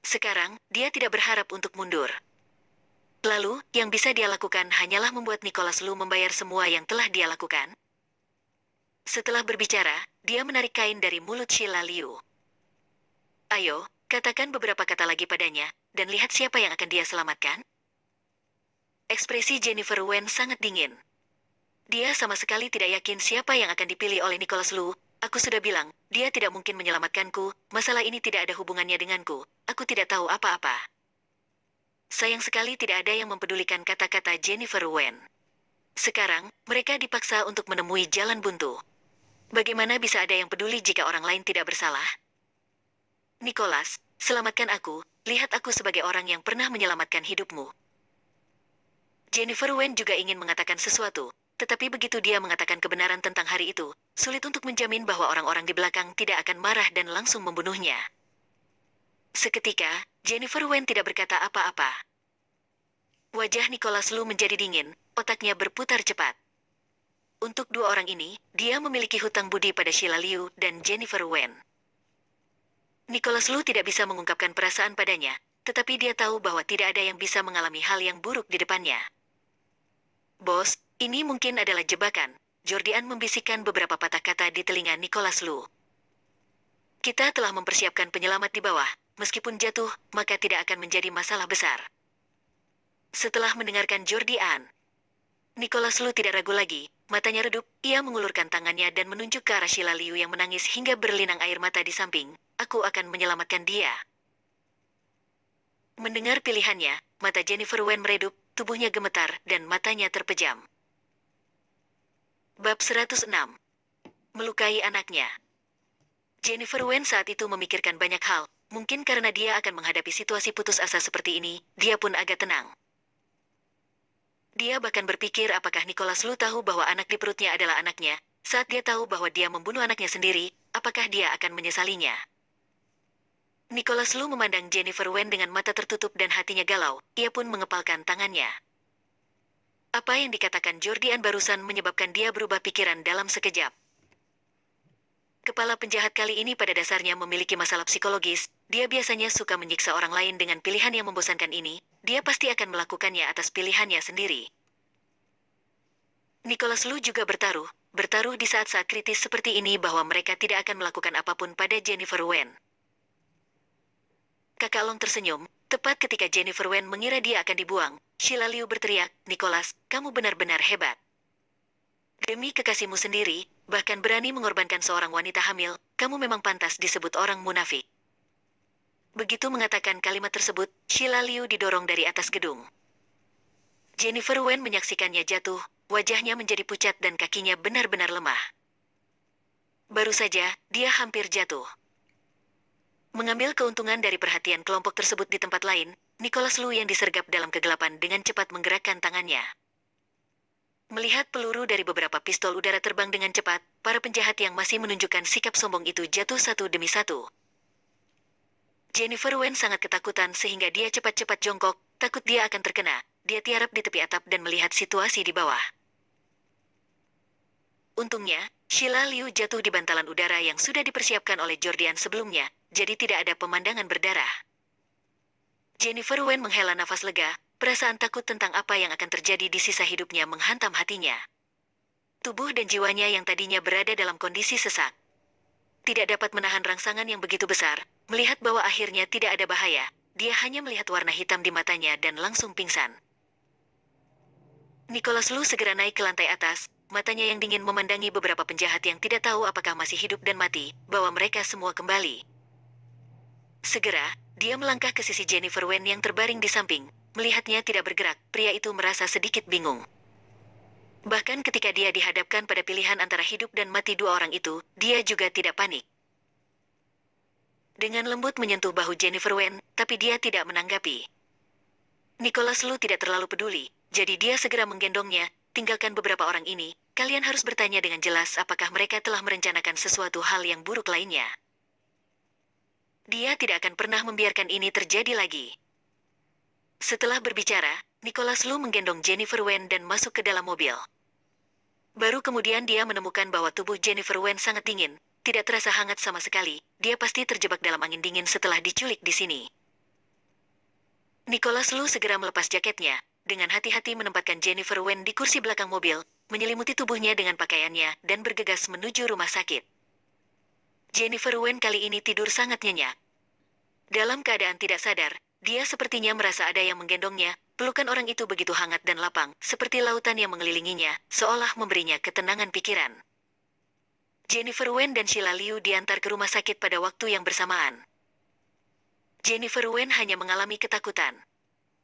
Sekarang, dia tidak berharap untuk mundur. Lalu, yang bisa dia lakukan hanyalah membuat Nicholas Lu membayar semua yang telah dia lakukan. Setelah berbicara, dia menarik kain dari mulut Sheila Liu. Ayo, katakan beberapa kata lagi padanya, dan lihat siapa yang akan dia selamatkan. Ekspresi Jennifer Wen sangat dingin. Dia sama sekali tidak yakin siapa yang akan dipilih oleh Nicholas Lu. Aku sudah bilang, dia tidak mungkin menyelamatkanku, masalah ini tidak ada hubungannya denganku, aku tidak tahu apa-apa. Sayang sekali tidak ada yang mempedulikan kata-kata Jennifer Wen. Sekarang, mereka dipaksa untuk menemui jalan buntu. Bagaimana bisa ada yang peduli jika orang lain tidak bersalah? Nicholas, selamatkan aku, lihat aku sebagai orang yang pernah menyelamatkan hidupmu. Jennifer Wen juga ingin mengatakan sesuatu, tetapi begitu dia mengatakan kebenaran tentang hari itu, sulit untuk menjamin bahwa orang-orang di belakang tidak akan marah dan langsung membunuhnya. Seketika, Jennifer Wen tidak berkata apa-apa. Wajah Nicholas Lu menjadi dingin, otaknya berputar cepat. Untuk dua orang ini, dia memiliki hutang budi pada Sheila Liu dan Jennifer Wen. Nicholas Lu tidak bisa mengungkapkan perasaan padanya, tetapi dia tahu bahwa tidak ada yang bisa mengalami hal yang buruk di depannya. Bos, ini mungkin adalah jebakan. Jordian membisikkan beberapa patah kata di telinga Nicholas Lu. Kita telah mempersiapkan penyelamat di bawah. Meskipun jatuh, maka tidak akan menjadi masalah besar. Setelah mendengarkan Jordian, Nicholas Lu tidak ragu lagi. Matanya redup, ia mengulurkan tangannya dan menunjuk ke arah Sheila Liu yang menangis hingga berlinang air mata di samping. Aku akan menyelamatkan dia. Mendengar pilihannya, mata Jennifer Wen meredup, tubuhnya gemetar, dan matanya terpejam. Bab 106. Melukai anaknya. Jennifer Wen saat itu memikirkan banyak hal. Mungkin karena dia akan menghadapi situasi putus asa seperti ini, dia pun agak tenang. Dia bahkan berpikir apakah Nicholas Lu tahu bahwa anak di perutnya adalah anaknya. Saat dia tahu bahwa dia membunuh anaknya sendiri, apakah dia akan menyesalinya? Nicholas Lu memandang Jennifer Wen dengan mata tertutup dan hatinya galau. Ia pun mengepalkan tangannya. Apa yang dikatakan Jordian barusan menyebabkan dia berubah pikiran dalam sekejap. Kepala penjahat kali ini pada dasarnya memiliki masalah psikologis. Dia biasanya suka menyiksa orang lain dengan pilihan yang membosankan ini. Dia pasti akan melakukannya atas pilihannya sendiri. Nicholas Lu juga bertaruh di saat-saat kritis seperti ini bahwa mereka tidak akan melakukan apapun pada Jennifer Wen. Kakak Long tersenyum, tepat ketika Jennifer Wen mengira dia akan dibuang. Sheila Liu berteriak, Nicholas, kamu benar-benar hebat. Demi kekasihmu sendiri, bahkan berani mengorbankan seorang wanita hamil, kamu memang pantas disebut orang munafik. Begitu mengatakan kalimat tersebut, Sheila Liu didorong dari atas gedung. Jennifer Wen menyaksikannya jatuh, wajahnya menjadi pucat dan kakinya benar-benar lemah. Baru saja, dia hampir jatuh. Mengambil keuntungan dari perhatian kelompok tersebut di tempat lain, Nicholas Lu yang disergap dalam kegelapan dengan cepat menggerakkan tangannya. Melihat peluru dari beberapa pistol udara terbang dengan cepat, para penjahat yang masih menunjukkan sikap sombong itu jatuh satu demi satu. Jennifer Wen sangat ketakutan sehingga dia cepat-cepat jongkok, takut dia akan terkena. Dia tiarap di tepi atap dan melihat situasi di bawah. Untungnya, Sheila Liu jatuh di bantalan udara yang sudah dipersiapkan oleh Jordian sebelumnya, jadi tidak ada pemandangan berdarah. Jennifer Wen menghela nafas lega, perasaan takut tentang apa yang akan terjadi di sisa hidupnya menghantam hatinya. Tubuh dan jiwanya yang tadinya berada dalam kondisi sesak tidak dapat menahan rangsangan yang begitu besar. Melihat bahwa akhirnya tidak ada bahaya, dia hanya melihat warna hitam di matanya dan langsung pingsan. Nicholas Lu segera naik ke lantai atas, matanya yang dingin memandangi beberapa penjahat yang tidak tahu apakah masih hidup dan mati, bahwa mereka semua kembali. Segera, dia melangkah ke sisi Jennifer Wen yang terbaring di samping. Melihatnya tidak bergerak, pria itu merasa sedikit bingung. Bahkan ketika dia dihadapkan pada pilihan antara hidup dan mati dua orang itu, dia juga tidak panik. Dengan lembut menyentuh bahu Jennifer Wen, tapi dia tidak menanggapi. Nicholas Lu tidak terlalu peduli, jadi dia segera menggendongnya. Tinggalkan beberapa orang ini, kalian harus bertanya dengan jelas apakah mereka telah merencanakan sesuatu hal yang buruk lainnya. Dia tidak akan pernah membiarkan ini terjadi lagi. Setelah berbicara, Nicholas Lu menggendong Jennifer Wen dan masuk ke dalam mobil. Baru kemudian dia menemukan bahwa tubuh Jennifer Wen sangat dingin, tidak terasa hangat sama sekali. Dia pasti terjebak dalam angin dingin setelah diculik di sini. Nicholas Lu segera melepas jaketnya, dengan hati-hati menempatkan Jennifer Wen di kursi belakang mobil, menyelimuti tubuhnya dengan pakaiannya, dan bergegas menuju rumah sakit. Jennifer Wen kali ini tidur sangat nyenyak. Dalam keadaan tidak sadar, dia sepertinya merasa ada yang menggendongnya. Pelukan orang itu begitu hangat dan lapang, seperti lautan yang mengelilinginya, seolah memberinya ketenangan pikiran. Jennifer Wen dan Sheila Liu diantar ke rumah sakit pada waktu yang bersamaan. Jennifer Wen hanya mengalami ketakutan.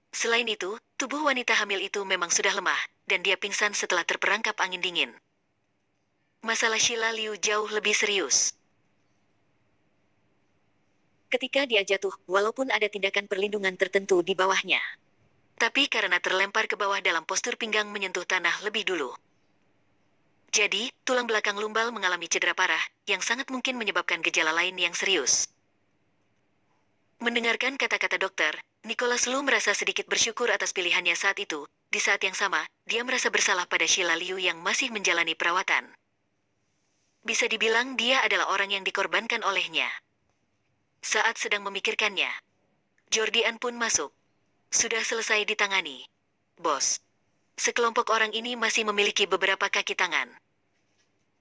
Selain itu, tubuh wanita hamil itu memang sudah lemah, dan dia pingsan setelah terperangkap angin dingin. Masalah Sheila Liu jauh lebih serius. Ketika dia jatuh, walaupun ada tindakan perlindungan tertentu di bawahnya, tapi karena terlempar ke bawah dalam postur pinggang menyentuh tanah lebih dulu. Jadi, tulang belakang lumbal mengalami cedera parah, yang sangat mungkin menyebabkan gejala lain yang serius. Mendengarkan kata-kata dokter, Nicholas Lu merasa sedikit bersyukur atas pilihannya saat itu. Di saat yang sama, dia merasa bersalah pada Sheila Liu yang masih menjalani perawatan. Bisa dibilang dia adalah orang yang dikorbankan olehnya. Saat sedang memikirkannya, Jordian pun masuk. Sudah selesai ditangani, bos. Sekelompok orang ini masih memiliki beberapa kaki tangan.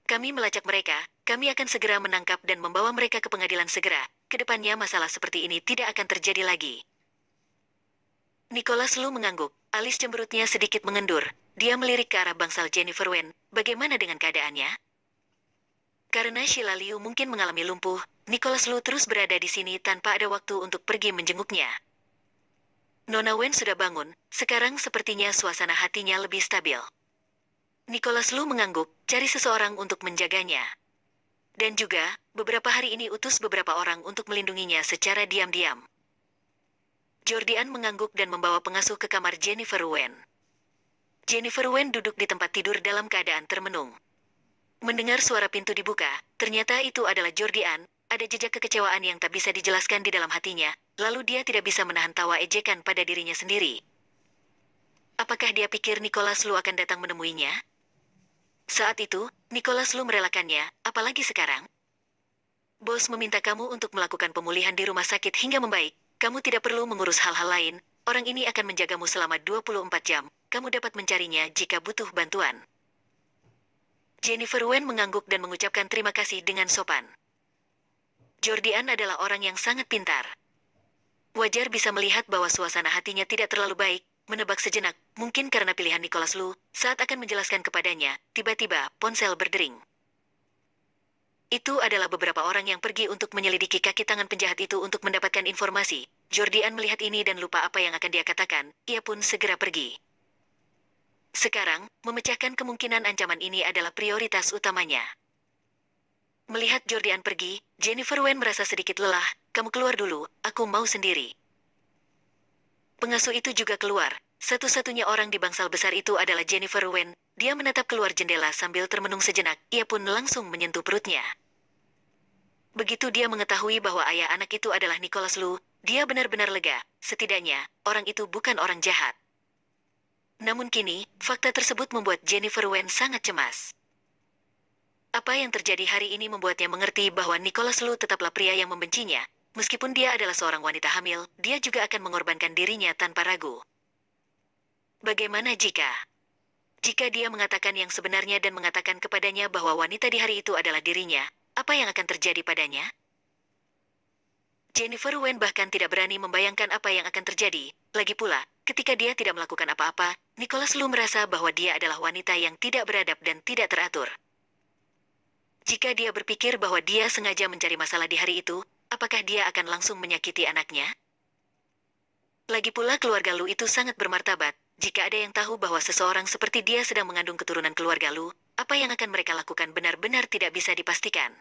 Kami melacak mereka, kami akan segera menangkap dan membawa mereka ke pengadilan segera. Kedepannya masalah seperti ini tidak akan terjadi lagi. Nicholas Lu mengangguk, alis cemberutnya sedikit mengendur. Dia melirik ke arah bangsal Jennifer Wen. Bagaimana dengan keadaannya? Karena Sheila Liu mungkin mengalami lumpuh, Nicholas Lu terus berada di sini tanpa ada waktu untuk pergi menjenguknya. Nona Wen sudah bangun, sekarang sepertinya suasana hatinya lebih stabil. Nicholas Lu mengangguk, cari seseorang untuk menjaganya. Dan juga, beberapa hari ini utus beberapa orang untuk melindunginya secara diam-diam. Jordian mengangguk dan membawa pengasuh ke kamar Jennifer Wen. Jennifer Wen duduk di tempat tidur dalam keadaan termenung. Mendengar suara pintu dibuka, ternyata itu adalah Jordian. Ada jejak kekecewaan yang tak bisa dijelaskan di dalam hatinya, lalu dia tidak bisa menahan tawa ejekan pada dirinya sendiri. Apakah dia pikir Nicholas Lu akan datang menemuinya? Saat itu, Nicholas Lu merelakannya, apalagi sekarang. Bos meminta kamu untuk melakukan pemulihan di rumah sakit hingga membaik. Kamu tidak perlu mengurus hal-hal lain. Orang ini akan menjagamu selama 24 jam. Kamu dapat mencarinya jika butuh bantuan. Jennifer Wen mengangguk dan mengucapkan terima kasih dengan sopan. Jordian adalah orang yang sangat pintar. Wajar bisa melihat bahwa suasana hatinya tidak terlalu baik. Menebak sejenak, mungkin karena pilihan Nicholas Lu, saat akan menjelaskan kepadanya, tiba-tiba ponsel berdering. Itu adalah beberapa orang yang pergi untuk menyelidiki kaki tangan penjahat itu untuk mendapatkan informasi. Jordian melihat ini dan lupa apa yang akan dia katakan, ia pun segera pergi. Sekarang, memecahkan kemungkinan ancaman ini adalah prioritas utamanya. Melihat Jordian pergi, Jennifer Wen merasa sedikit lelah. Kamu keluar dulu, aku mau sendiri. Pengasuh itu juga keluar. Satu-satunya orang di bangsal besar itu adalah Jennifer Wen. Dia menatap keluar jendela sambil termenung sejenak. Ia pun langsung menyentuh perutnya. Begitu dia mengetahui bahwa ayah anak itu adalah Nicholas Lu, dia benar-benar lega. Setidaknya, orang itu bukan orang jahat. Namun kini, fakta tersebut membuat Jennifer Wen sangat cemas. Apa yang terjadi hari ini membuatnya mengerti bahwa Nicholas Lu tetaplah pria yang membencinya. Meskipun dia adalah seorang wanita hamil, dia juga akan mengorbankan dirinya tanpa ragu. Bagaimana jika dia mengatakan yang sebenarnya dan mengatakan kepadanya bahwa wanita di hari itu adalah dirinya, apa yang akan terjadi padanya? Jennifer Wen bahkan tidak berani membayangkan apa yang akan terjadi. Lagi pula, ketika dia tidak melakukan apa-apa, Nicholas Lu merasa bahwa dia adalah wanita yang tidak beradab dan tidak teratur. Jika dia berpikir bahwa dia sengaja mencari masalah di hari itu, apakah dia akan langsung menyakiti anaknya? Lagi pula keluarga Lu itu sangat bermartabat. Jika ada yang tahu bahwa seseorang seperti dia sedang mengandung keturunan keluarga Lu, apa yang akan mereka lakukan benar-benar tidak bisa dipastikan.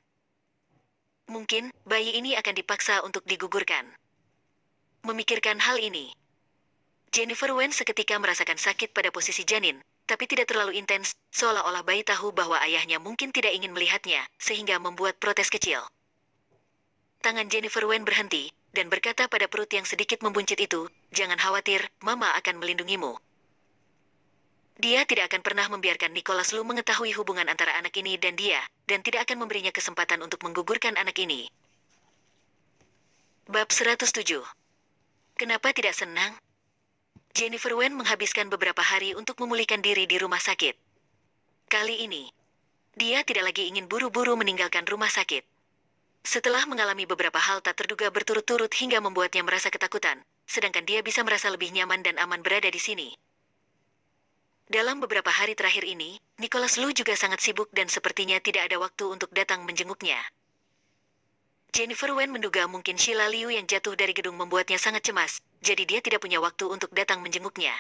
Mungkin, bayi ini akan dipaksa untuk digugurkan. Memikirkan hal ini, Jennifer Wen seketika merasakan sakit pada posisi janin, tapi tidak terlalu intens, seolah-olah bayi tahu bahwa ayahnya mungkin tidak ingin melihatnya, sehingga membuat protes kecil. Tangan Jennifer Wen berhenti, dan berkata pada perut yang sedikit membuncit itu, jangan khawatir, Mama akan melindungimu. Dia tidak akan pernah membiarkan Nicholas Lu mengetahui hubungan antara anak ini dan dia, dan tidak akan memberinya kesempatan untuk menggugurkan anak ini. Bab 107. Kenapa tidak senang? Jennifer Wen menghabiskan beberapa hari untuk memulihkan diri di rumah sakit. Kali ini, dia tidak lagi ingin buru-buru meninggalkan rumah sakit. Setelah mengalami beberapa hal tak terduga berturut-turut hingga membuatnya merasa ketakutan, sedangkan dia bisa merasa lebih nyaman dan aman berada di sini. Dalam beberapa hari terakhir ini, Nicholas Lu juga sangat sibuk dan sepertinya tidak ada waktu untuk datang menjenguknya. Jennifer Wen menduga mungkin Sheila Liu yang jatuh dari gedung membuatnya sangat cemas, jadi dia tidak punya waktu untuk datang menjenguknya.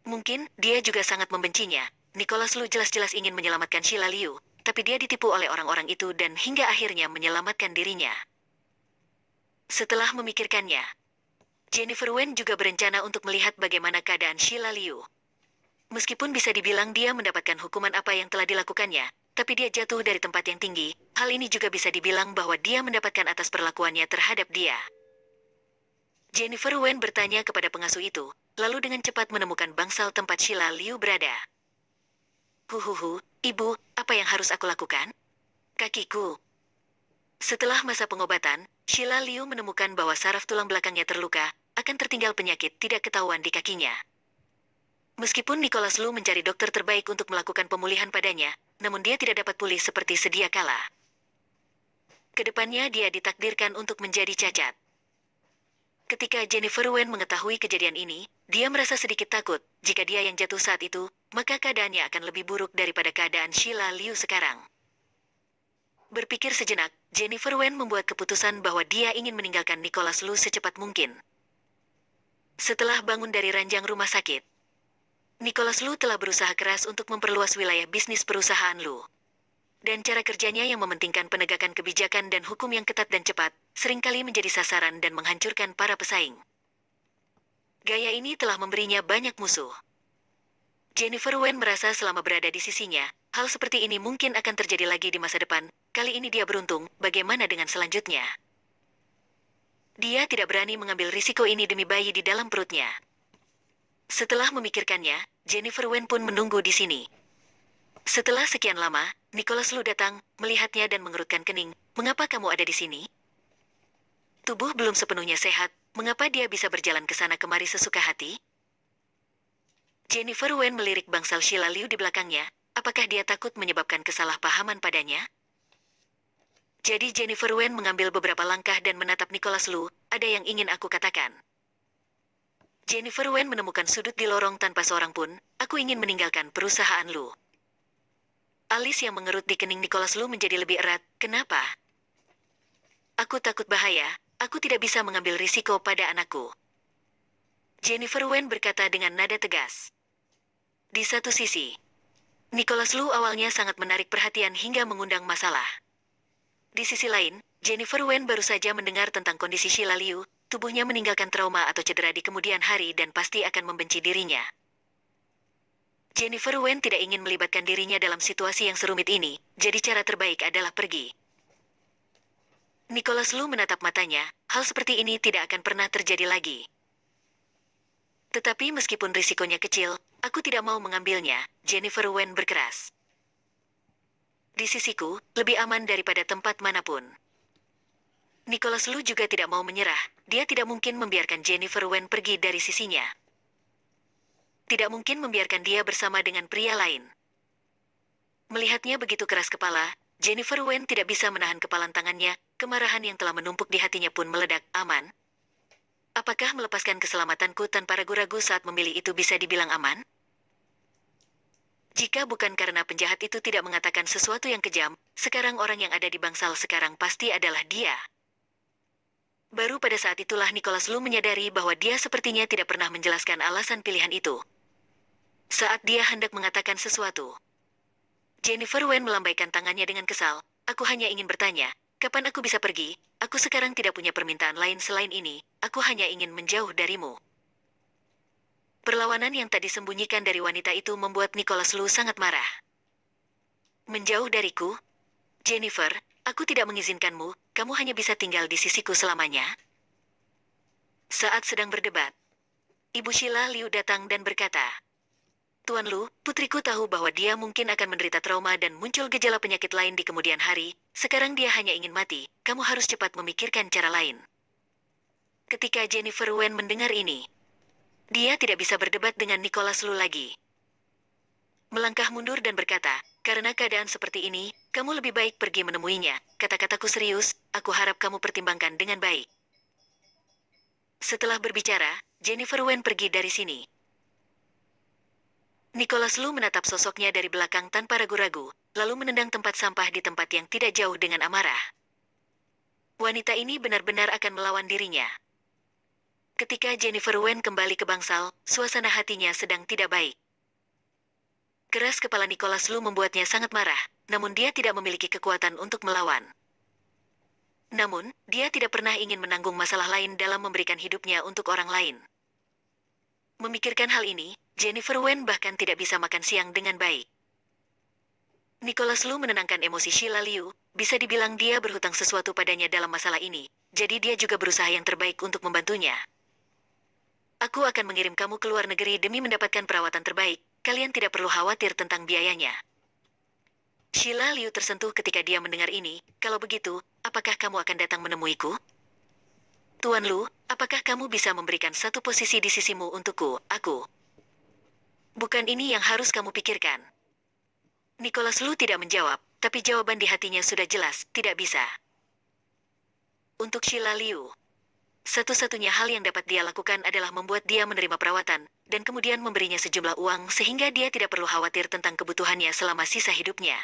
Mungkin, dia juga sangat membencinya. Nicholas Lu jelas-jelas ingin menyelamatkan Sheila Liu, tapi dia ditipu oleh orang-orang itu dan hingga akhirnya menyelamatkan dirinya. Setelah memikirkannya, Jennifer Wen juga berencana untuk melihat bagaimana keadaan Sheila Liu. Meskipun bisa dibilang dia mendapatkan hukuman apa yang telah dilakukannya, tapi dia jatuh dari tempat yang tinggi, hal ini juga bisa dibilang bahwa dia mendapatkan atas perlakuannya terhadap dia. Jennifer Wen bertanya kepada pengasuh itu, lalu dengan cepat menemukan bangsal tempat Sheila Liu berada. Huhuhu, Ibu, apa yang harus aku lakukan? Kakiku. Setelah masa pengobatan, Sheila Liu menemukan bahwa saraf tulang belakangnya terluka, akan tertinggal penyakit tidak ketahuan di kakinya. Meskipun Nicholas Lu mencari dokter terbaik untuk melakukan pemulihan padanya, namun dia tidak dapat pulih seperti sedia kala. Kedepannya dia ditakdirkan untuk menjadi cacat. Ketika Jennifer Wen mengetahui kejadian ini, dia merasa sedikit takut. Jika dia yang jatuh saat itu, maka keadaannya akan lebih buruk daripada keadaan Sheila Liu sekarang. Berpikir sejenak, Jennifer Wen membuat keputusan bahwa dia ingin meninggalkan Nicholas Lu secepat mungkin. Setelah bangun dari ranjang rumah sakit, Nicholas Lu telah berusaha keras untuk memperluas wilayah bisnis perusahaan Lu. Dan cara kerjanya yang mementingkan penegakan kebijakan dan hukum yang ketat dan cepat, seringkali menjadi sasaran dan menghancurkan para pesaing. Gaya ini telah memberinya banyak musuh. Jennifer Wen merasa selama berada di sisinya, hal seperti ini mungkin akan terjadi lagi di masa depan. Kali ini dia beruntung, bagaimana dengan selanjutnya? Dia tidak berani mengambil risiko ini demi bayi di dalam perutnya. Setelah memikirkannya, Jennifer Wen pun menunggu di sini. Setelah sekian lama, Nicholas Lu datang, melihatnya dan mengerutkan kening. Mengapa kamu ada di sini? Tubuh belum sepenuhnya sehat, mengapa dia bisa berjalan ke sana kemari sesuka hati? Jennifer Wen melirik bangsal Sheila Liu di belakangnya. Apakah dia takut menyebabkan kesalahpahaman padanya? Jadi Jennifer Wen mengambil beberapa langkah dan menatap Nicholas Lu. Ada yang ingin aku katakan. Jennifer Wen menemukan sudut di lorong tanpa seorang pun. Aku ingin meninggalkan perusahaan Lu. Alis yang mengerut di kening Nicholas Lu menjadi lebih erat. Kenapa? Aku takut bahaya. Aku tidak bisa mengambil risiko pada anakku. Jennifer Wen berkata dengan nada tegas. Di satu sisi, Nicholas Lu awalnya sangat menarik perhatian hingga mengundang masalah. Di sisi lain, Jennifer Wen baru saja mendengar tentang kondisi Sheila Liu. Tubuhnya meninggalkan trauma atau cedera di kemudian hari dan pasti akan membenci dirinya. Jennifer Wen tidak ingin melibatkan dirinya dalam situasi yang serumit ini, jadi cara terbaik adalah pergi. Nicholas Lu menatap matanya, hal seperti ini tidak akan pernah terjadi lagi. Tetapi meskipun risikonya kecil, aku tidak mau mengambilnya, Jennifer Wen berkeras. Di sisiku, lebih aman daripada tempat manapun. Nicholas Lu juga tidak mau menyerah, dia tidak mungkin membiarkan Jennifer Wen pergi dari sisinya. Tidak mungkin membiarkan dia bersama dengan pria lain. Melihatnya begitu keras kepala, Jennifer Wen tidak bisa menahan kepalan tangannya, kemarahan yang telah menumpuk di hatinya pun meledak. Aman? Apakah melepaskan keselamatanku tanpa ragu-ragu saat memilih itu bisa dibilang aman? Jika bukan karena penjahat itu tidak mengatakan sesuatu yang kejam, sekarang orang yang ada di bangsal sekarang pasti adalah dia. Baru pada saat itulah Nicholas Lu menyadari bahwa dia sepertinya tidak pernah menjelaskan alasan pilihan itu. Saat dia hendak mengatakan sesuatu, Jennifer Wen melambaikan tangannya dengan kesal. Aku hanya ingin bertanya, kapan aku bisa pergi? Aku sekarang tidak punya permintaan lain selain ini. Aku hanya ingin menjauh darimu. Perlawanan yang tak disembunyikan dari wanita itu membuat Nicholas Lu sangat marah. Menjauh dariku? Jennifer, aku tidak mengizinkanmu, kamu hanya bisa tinggal di sisiku selamanya. Saat sedang berdebat, Ibu Sheila Liu datang dan berkata, Tuan Lu, putriku tahu bahwa dia mungkin akan menderita trauma dan muncul gejala penyakit lain di kemudian hari. Sekarang dia hanya ingin mati, kamu harus cepat memikirkan cara lain. Ketika Jennifer Wen mendengar ini, dia tidak bisa berdebat dengan Nicholas Lu lagi. Melangkah mundur dan berkata, karena keadaan seperti ini, kamu lebih baik pergi menemuinya. Kata-kataku serius, aku harap kamu pertimbangkan dengan baik. Setelah berbicara, Jennifer Wen pergi dari sini. Nicholas Lu menatap sosoknya dari belakang tanpa ragu-ragu, lalu menendang tempat sampah di tempat yang tidak jauh dengan amarah. Wanita ini benar-benar akan melawan dirinya. Ketika Jennifer Wen kembali ke bangsal, suasana hatinya sedang tidak baik. Keras kepala Nicholas Lu membuatnya sangat marah, namun dia tidak memiliki kekuatan untuk melawan. Namun, dia tidak pernah ingin menanggung masalah lain dalam memberikan hidupnya untuk orang lain. Memikirkan hal ini, Jennifer Wen bahkan tidak bisa makan siang dengan baik. Nicholas Lu menenangkan emosi Sheila Liu, bisa dibilang dia berhutang sesuatu padanya dalam masalah ini, jadi dia juga berusaha yang terbaik untuk membantunya. Aku akan mengirim kamu ke luar negeri demi mendapatkan perawatan terbaik, kalian tidak perlu khawatir tentang biayanya. Sheila Liu tersentuh ketika dia mendengar ini, kalau begitu, apakah kamu akan datang menemuiku? Tuan Lu, apakah kamu bisa memberikan satu posisi di sisimu untukku, aku? Bukan ini yang harus kamu pikirkan. Nicholas Lu tidak menjawab, tapi jawaban di hatinya sudah jelas, tidak bisa. Untuk Sheila Liu, satu-satunya hal yang dapat dia lakukan adalah membuat dia menerima perawatan, dan kemudian memberinya sejumlah uang sehingga dia tidak perlu khawatir tentang kebutuhannya selama sisa hidupnya.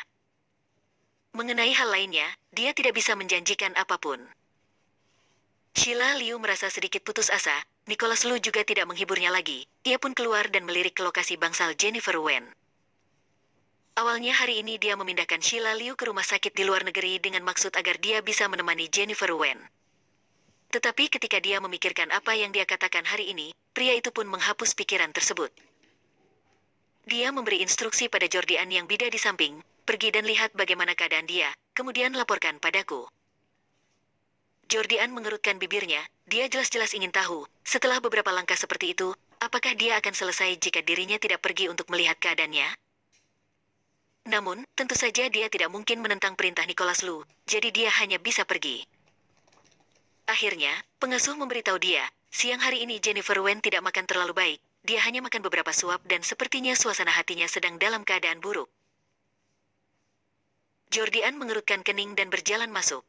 Mengenai hal lainnya, dia tidak bisa menjanjikan apapun. Sheila Liu merasa sedikit putus asa, Nicholas Lu juga tidak menghiburnya lagi. Ia pun keluar dan melirik ke lokasi bangsal Jennifer Wen. Awalnya hari ini dia memindahkan Sheila Liu ke rumah sakit di luar negeri dengan maksud agar dia bisa menemani Jennifer Wen. Tetapi ketika dia memikirkan apa yang dia katakan hari ini, pria itu pun menghapus pikiran tersebut. Dia memberi instruksi pada Jordian yang bidah di samping, pergi dan lihat bagaimana keadaan dia, kemudian laporkan padaku. Jordian mengerutkan bibirnya, dia jelas-jelas ingin tahu, setelah beberapa langkah seperti itu, apakah dia akan selesai jika dirinya tidak pergi untuk melihat keadaannya? Namun, tentu saja dia tidak mungkin menentang perintah Nicholas Lu, jadi dia hanya bisa pergi. Akhirnya, pengasuh memberitahu dia, siang hari ini Jennifer Wen tidak makan terlalu baik, dia hanya makan beberapa suap dan sepertinya suasana hatinya sedang dalam keadaan buruk. Jordian mengerutkan kening dan berjalan masuk.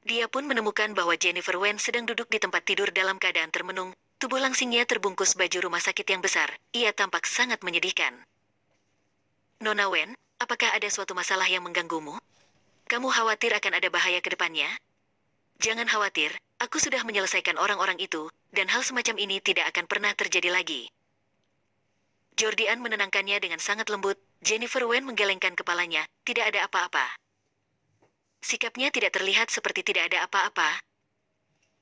Dia pun menemukan bahwa Jennifer Wen sedang duduk di tempat tidur dalam keadaan termenung, tubuh langsingnya terbungkus baju rumah sakit yang besar, ia tampak sangat menyedihkan. Nona Wen, apakah ada suatu masalah yang mengganggumu? Kamu khawatir akan ada bahaya ke depannya? Jangan khawatir, aku sudah menyelesaikan orang-orang itu, dan hal semacam ini tidak akan pernah terjadi lagi. Jordian menenangkannya dengan sangat lembut, Jennifer Wen menggelengkan kepalanya, tidak ada apa-apa. Sikapnya tidak terlihat seperti tidak ada apa-apa.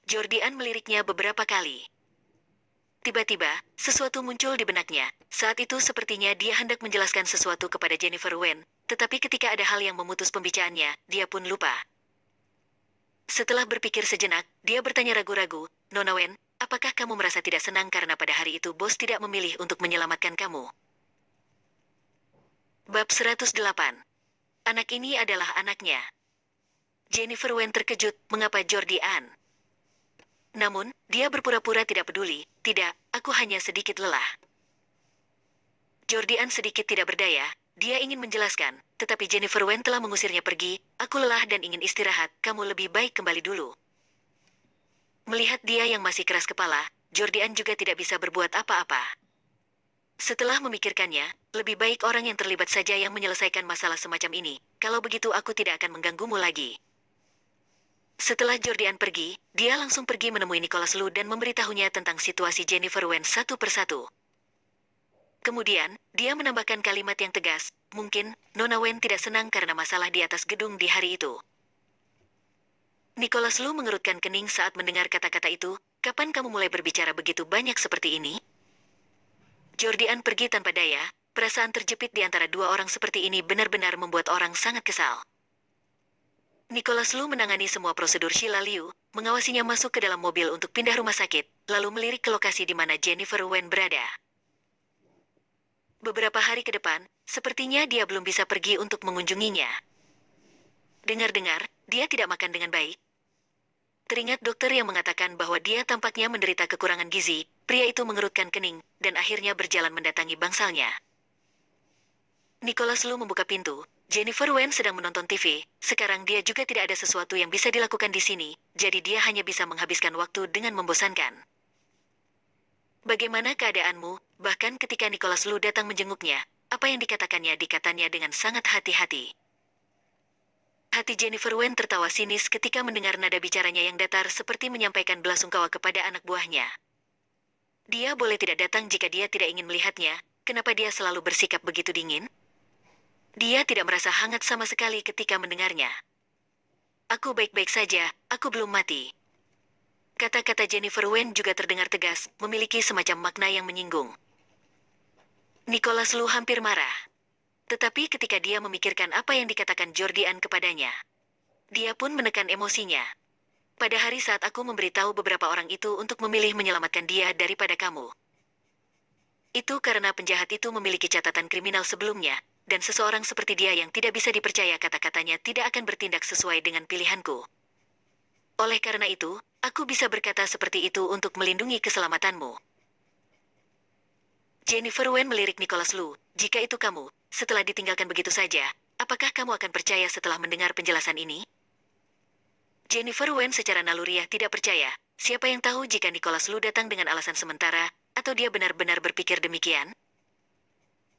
Jordian meliriknya beberapa kali. Tiba-tiba, sesuatu muncul di benaknya. Saat itu sepertinya dia hendak menjelaskan sesuatu kepada Jennifer Wen, tetapi ketika ada hal yang memutus pembicaraannya, dia pun lupa. Setelah berpikir sejenak, dia bertanya ragu-ragu, Nona Wen, apakah kamu merasa tidak senang karena pada hari itu bos tidak memilih untuk menyelamatkan kamu? Bab 108. Anak ini adalah anaknya. Jennifer Wen terkejut, mengapa Jordian? Namun, dia berpura-pura tidak peduli, tidak, aku hanya sedikit lelah. Jordian sedikit tidak berdaya, dia ingin menjelaskan, tetapi Jennifer Wen telah mengusirnya pergi, aku lelah dan ingin istirahat, kamu lebih baik kembali dulu. Melihat dia yang masih keras kepala, Jordian juga tidak bisa berbuat apa-apa. Setelah memikirkannya, lebih baik orang yang terlibat saja yang menyelesaikan masalah semacam ini, kalau begitu aku tidak akan mengganggumu lagi. Setelah Jordian pergi, dia langsung pergi menemui Nicholas Lu dan memberitahunya tentang situasi Jennifer Wen satu persatu. Kemudian, dia menambahkan kalimat yang tegas, mungkin, Nona Wen tidak senang karena masalah di atas gedung di hari itu. Nicholas Lu mengerutkan kening saat mendengar kata-kata itu, kapan kamu mulai berbicara begitu banyak seperti ini? Jordian pergi tanpa daya, perasaan terjepit di antara dua orang seperti ini benar-benar membuat orang sangat kesal. Nicholas Lu menangani semua prosedur Sheila Liu, mengawasinya masuk ke dalam mobil untuk pindah rumah sakit, lalu melirik ke lokasi di mana Jennifer Wen berada. Beberapa hari ke depan, sepertinya dia belum bisa pergi untuk mengunjunginya. Dengar-dengar, dia tidak makan dengan baik. Teringat dokter yang mengatakan bahwa dia tampaknya menderita kekurangan gizi, pria itu mengerutkan kening, dan akhirnya berjalan mendatangi bangsalnya. Nicholas Lu membuka pintu. Jennifer Wen sedang menonton TV, sekarang dia juga tidak ada sesuatu yang bisa dilakukan di sini, jadi dia hanya bisa menghabiskan waktu dengan membosankan. Bagaimana keadaanmu? Bahkan ketika Nicholas Lu datang menjenguknya, apa yang dikatakannya dengan sangat hati-hati. Hati Jennifer Wen tertawa sinis ketika mendengar nada bicaranya yang datar seperti menyampaikan belasungkawa kepada anak buahnya. Dia boleh tidak datang jika dia tidak ingin melihatnya, kenapa dia selalu bersikap begitu dingin? Dia tidak merasa hangat sama sekali ketika mendengarnya. Aku baik-baik saja, aku belum mati. Kata-kata Jennifer Wen juga terdengar tegas, memiliki semacam makna yang menyinggung. Nicholas Lu hampir marah. Tetapi ketika dia memikirkan apa yang dikatakan Jordian kepadanya, dia pun menekan emosinya. Pada hari saat aku memberitahu beberapa orang itu untuk memilih menyelamatkan dia daripada kamu. Itu karena penjahat itu memiliki catatan kriminal sebelumnya, dan seseorang seperti dia yang tidak bisa dipercaya kata-katanya tidak akan bertindak sesuai dengan pilihanku. Oleh karena itu, aku bisa berkata seperti itu untuk melindungi keselamatanmu. Jennifer Wen melirik Nicholas Lu. Jika itu kamu, setelah ditinggalkan begitu saja, apakah kamu akan percaya setelah mendengar penjelasan ini? Jennifer Wen secara naluriah tidak percaya. Siapa yang tahu jika Nicholas Lu datang dengan alasan sementara, atau dia benar-benar berpikir demikian?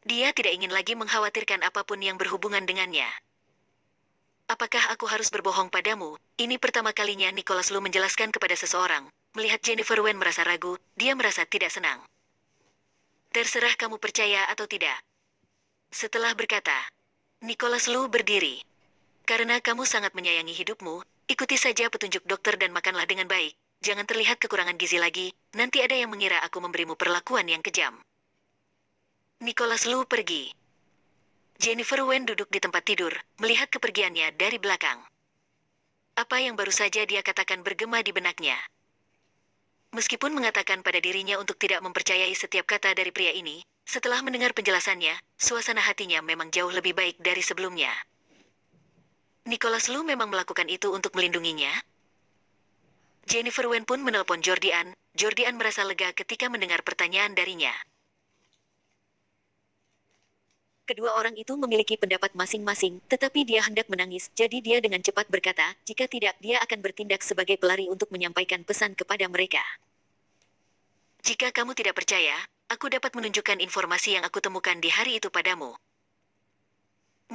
Dia tidak ingin lagi mengkhawatirkan apapun yang berhubungan dengannya. Apakah aku harus berbohong padamu? Ini pertama kalinya Nicholas Lu menjelaskan kepada seseorang. Melihat Jennifer Wen merasa ragu, dia merasa tidak senang. Terserah kamu percaya atau tidak. Setelah berkata, Nicholas Lu berdiri. Karena kamu sangat menyayangi hidupmu, ikuti saja petunjuk dokter dan makanlah dengan baik. Jangan terlihat kekurangan gizi lagi, nanti ada yang mengira aku memberimu perlakuan yang kejam. Nicholas Lu pergi. Jennifer Wen duduk di tempat tidur, melihat kepergiannya dari belakang. Apa yang baru saja dia katakan bergema di benaknya. Meskipun mengatakan pada dirinya untuk tidak mempercayai setiap kata dari pria ini, setelah mendengar penjelasannya, suasana hatinya memang jauh lebih baik dari sebelumnya. Nicholas Lu memang melakukan itu untuk melindunginya. Jennifer Wen pun menelpon Jordian. Jordian merasa lega ketika mendengar pertanyaan darinya. Kedua orang itu memiliki pendapat masing-masing, tetapi dia hendak menangis, jadi dia dengan cepat berkata, jika tidak, dia akan bertindak sebagai pelari untuk menyampaikan pesan kepada mereka. Jika kamu tidak percaya, aku dapat menunjukkan informasi yang aku temukan di hari itu padamu.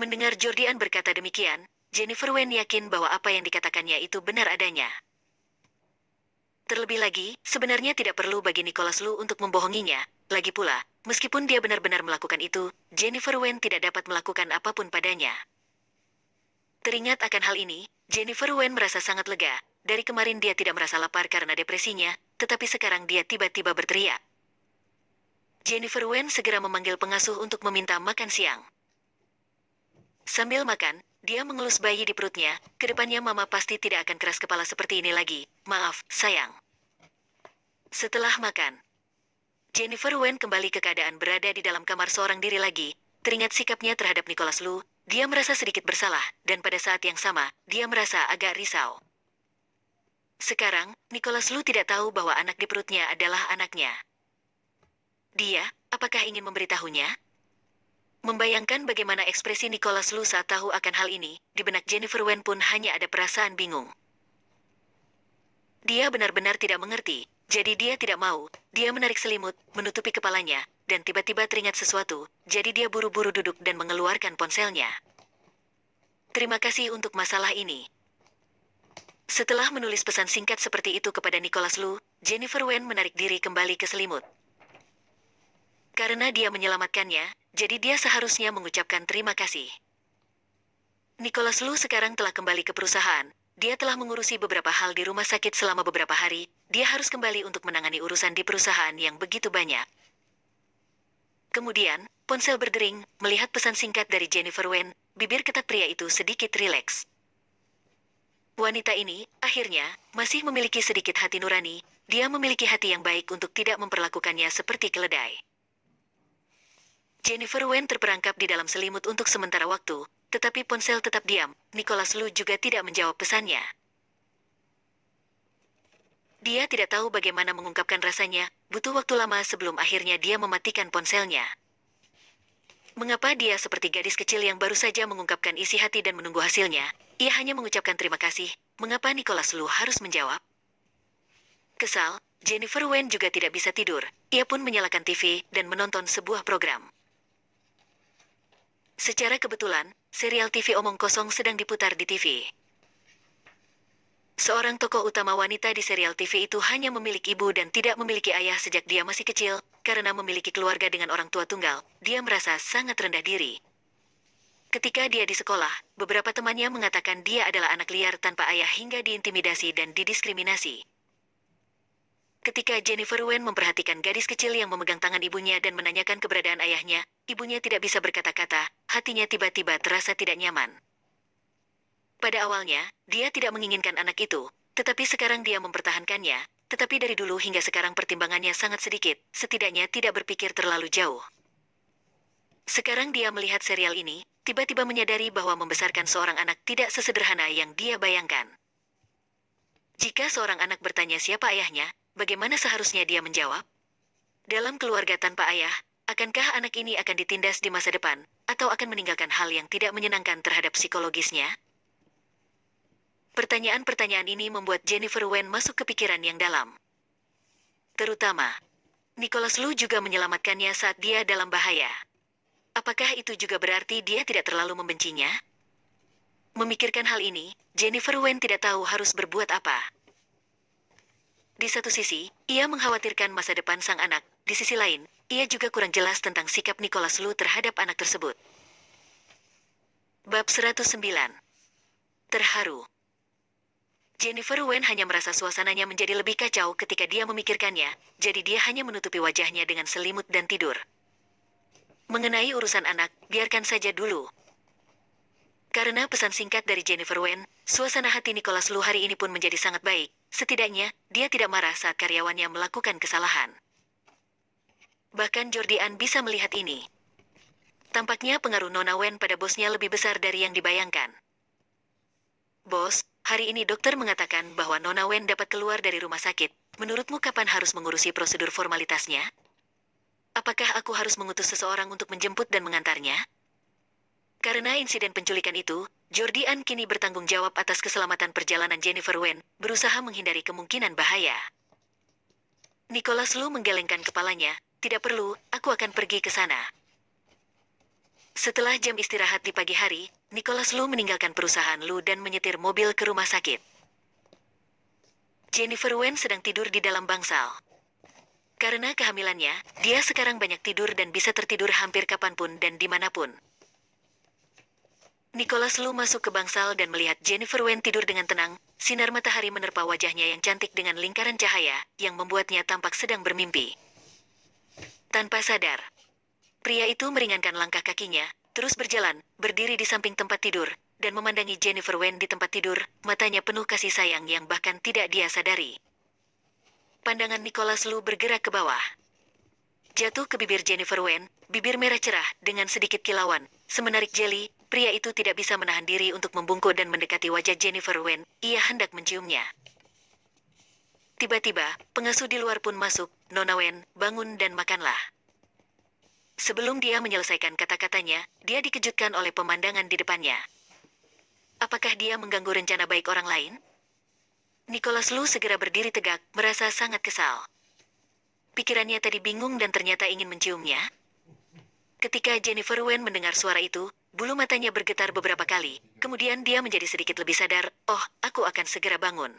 Mendengar Jordian berkata demikian, Jennifer Wen yakin bahwa apa yang dikatakannya itu benar adanya. Terlebih lagi, sebenarnya tidak perlu bagi Nicholas Lu untuk membohonginya. Lagi pula, meskipun dia benar-benar melakukan itu, Jennifer Wen tidak dapat melakukan apapun padanya. Teringat akan hal ini, Jennifer Wen merasa sangat lega. Dari kemarin dia tidak merasa lapar karena depresinya, tetapi sekarang dia tiba-tiba berteriak. Jennifer Wen segera memanggil pengasuh untuk meminta makan siang. Sambil makan, dia mengelus bayi di perutnya. Kedepannya mama pasti tidak akan keras kepala seperti ini lagi. Maaf, sayang. Setelah makan, Jennifer Wen kembali ke keadaan berada di dalam kamar seorang diri lagi. Teringat sikapnya terhadap Nicholas Lu, dia merasa sedikit bersalah, dan pada saat yang sama, dia merasa agak risau. Sekarang, Nicholas Lu tidak tahu bahwa anak di perutnya adalah anaknya. Dia, apakah ingin memberitahunya? Membayangkan bagaimana ekspresi Nicholas Lu saat tahu akan hal ini, di benak Jennifer Wen pun hanya ada perasaan bingung. Dia benar-benar tidak mengerti, jadi dia tidak mau. Dia menarik selimut, menutupi kepalanya, dan tiba-tiba teringat sesuatu, jadi dia buru-buru duduk dan mengeluarkan ponselnya. Terima kasih untuk masalah ini. Setelah menulis pesan singkat seperti itu kepada Nicholas Lu, Jennifer Wen menarik diri kembali ke selimut. Karena dia menyelamatkannya, jadi dia seharusnya mengucapkan terima kasih. Nicholas Lu sekarang telah kembali ke perusahaan. Dia telah mengurusi beberapa hal di rumah sakit selama beberapa hari. Dia harus kembali untuk menangani urusan di perusahaan yang begitu banyak. Kemudian, ponsel berdering, melihat pesan singkat dari Jennifer Wen, bibir ketat pria itu sedikit rileks. Wanita ini, akhirnya, masih memiliki sedikit hati nurani. Dia memiliki hati yang baik untuk tidak memperlakukannya seperti keledai. Jennifer Wen terperangkap di dalam selimut untuk sementara waktu, tetapi ponsel tetap diam. Nicholas Lu juga tidak menjawab pesannya. Dia tidak tahu bagaimana mengungkapkan rasanya, butuh waktu lama sebelum akhirnya dia mematikan ponselnya. Mengapa dia seperti gadis kecil yang baru saja mengungkapkan isi hati dan menunggu hasilnya? Ia hanya mengucapkan terima kasih. Mengapa Nicholas Lu harus menjawab? Kesal, Jennifer Wen juga tidak bisa tidur. Ia pun menyalakan TV dan menonton sebuah program. Secara kebetulan, serial TV Omong Kosong sedang diputar di TV. Seorang tokoh utama wanita di serial TV itu hanya memiliki ibu dan tidak memiliki ayah sejak dia masih kecil. Karena memiliki keluarga dengan orang tua tunggal, dia merasa sangat rendah diri. Ketika dia di sekolah, beberapa temannya mengatakan dia adalah anak liar tanpa ayah hingga diintimidasi dan didiskriminasi. Ketika Jennifer Wen memperhatikan gadis kecil yang memegang tangan ibunya dan menanyakan keberadaan ayahnya, ibunya tidak bisa berkata-kata, hatinya tiba-tiba terasa tidak nyaman. Pada awalnya, dia tidak menginginkan anak itu, tetapi sekarang dia mempertahankannya, tetapi dari dulu hingga sekarang pertimbangannya sangat sedikit, setidaknya tidak berpikir terlalu jauh. Sekarang dia melihat serial ini, tiba-tiba menyadari bahwa membesarkan seorang anak tidak sesederhana yang dia bayangkan. Jika seorang anak bertanya siapa ayahnya, bagaimana seharusnya dia menjawab? Dalam keluarga tanpa ayah, Akankah anak ini akan ditindas di masa depan, atau akan meninggalkan hal yang tidak menyenangkan terhadap psikologisnya? Pertanyaan-pertanyaan ini membuat Jennifer Wen masuk ke pikiran yang dalam. Terutama, Nicholas Lu juga menyelamatkannya saat dia dalam bahaya. Apakah itu juga berarti dia tidak terlalu membencinya? Memikirkan hal ini, Jennifer Wen tidak tahu harus berbuat apa. Di satu sisi, ia mengkhawatirkan masa depan sang anak. Di sisi lain, ia juga kurang jelas tentang sikap Nicholas Lu terhadap anak tersebut. Bab 109. Terharu. Jennifer Wen hanya merasa suasananya menjadi lebih kacau ketika dia memikirkannya, jadi dia hanya menutupi wajahnya dengan selimut dan tidur. Mengenai urusan anak, biarkan saja dulu. Karena pesan singkat dari Jennifer Wen, suasana hati Nicholas Lu hari ini pun menjadi sangat baik. Setidaknya, dia tidak marah saat karyawannya melakukan kesalahan. Bahkan Jordian bisa melihat ini. Tampaknya pengaruh Nona Wen pada bosnya lebih besar dari yang dibayangkan. Bos, hari ini dokter mengatakan bahwa Nona Wen dapat keluar dari rumah sakit. Menurutmu kapan harus mengurusi prosedur formalitasnya? Apakah aku harus mengutus seseorang untuk menjemput dan mengantarnya? Karena insiden penculikan itu, Jordian kini bertanggung jawab atas keselamatan perjalanan Jennifer Wen, berusaha menghindari kemungkinan bahaya. Nicholas Lu menggelengkan kepalanya, tidak perlu, aku akan pergi ke sana. Setelah jam istirahat di pagi hari, Nicholas Lu meninggalkan perusahaan Lu dan menyetir mobil ke rumah sakit. Jennifer Wen sedang tidur di dalam bangsal. Karena kehamilannya, dia sekarang banyak tidur dan bisa tertidur hampir kapanpun dan dimanapun. Nicholas Lu masuk ke bangsal dan melihat Jennifer Wen tidur dengan tenang. Sinar matahari menerpa wajahnya yang cantik dengan lingkaran cahaya, yang membuatnya tampak sedang bermimpi. Tanpa sadar, pria itu meringankan langkah kakinya, terus berjalan, berdiri di samping tempat tidur, dan memandangi Jennifer Wen di tempat tidur, matanya penuh kasih sayang yang bahkan tidak dia sadari. Pandangan Nicholas Lu bergerak ke bawah. Jatuh ke bibir Jennifer Wen, bibir merah cerah dengan sedikit kilauan, semenarik jeli. Pria itu tidak bisa menahan diri untuk membungkuk dan mendekati wajah Jennifer Wen. Ia hendak menciumnya. Tiba-tiba, pengasuh di luar pun masuk. Nona Wen, bangun dan makanlah. Sebelum dia menyelesaikan kata-katanya, dia dikejutkan oleh pemandangan di depannya. Apakah dia mengganggu rencana baik orang lain? Nicholas Lu segera berdiri tegak, merasa sangat kesal. Pikirannya tadi bingung dan ternyata ingin menciumnya. Ketika Jennifer Wen mendengar suara itu, bulu matanya bergetar beberapa kali. Kemudian dia menjadi sedikit lebih sadar, oh, aku akan segera bangun.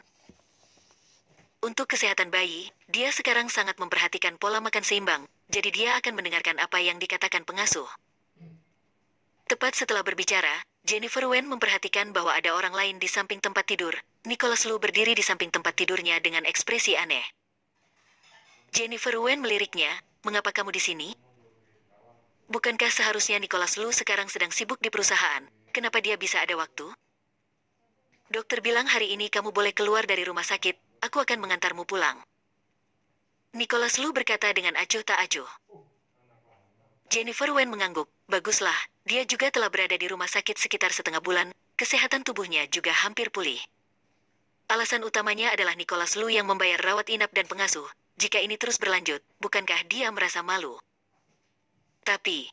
Untuk kesehatan bayi, dia sekarang sangat memperhatikan pola makan seimbang, jadi dia akan mendengarkan apa yang dikatakan pengasuh. Tepat setelah berbicara, Jennifer Wen memperhatikan bahwa ada orang lain di samping tempat tidur. Nicholas Lu berdiri di samping tempat tidurnya dengan ekspresi aneh. Jennifer Wen meliriknya, mengapa kamu di sini? Bukankah seharusnya Nicholas Lu sekarang sedang sibuk di perusahaan? Kenapa dia bisa ada waktu? Dokter bilang hari ini kamu boleh keluar dari rumah sakit, aku akan mengantarmu pulang. Nicholas Lu berkata dengan acuh tak acuh. Jennifer Wen mengangguk, baguslah, dia juga telah berada di rumah sakit sekitar setengah bulan, kesehatan tubuhnya juga hampir pulih. Alasan utamanya adalah Nicholas Lu yang membayar rawat inap dan pengasuh. Jika ini terus berlanjut, bukankah dia merasa malu? Tapi,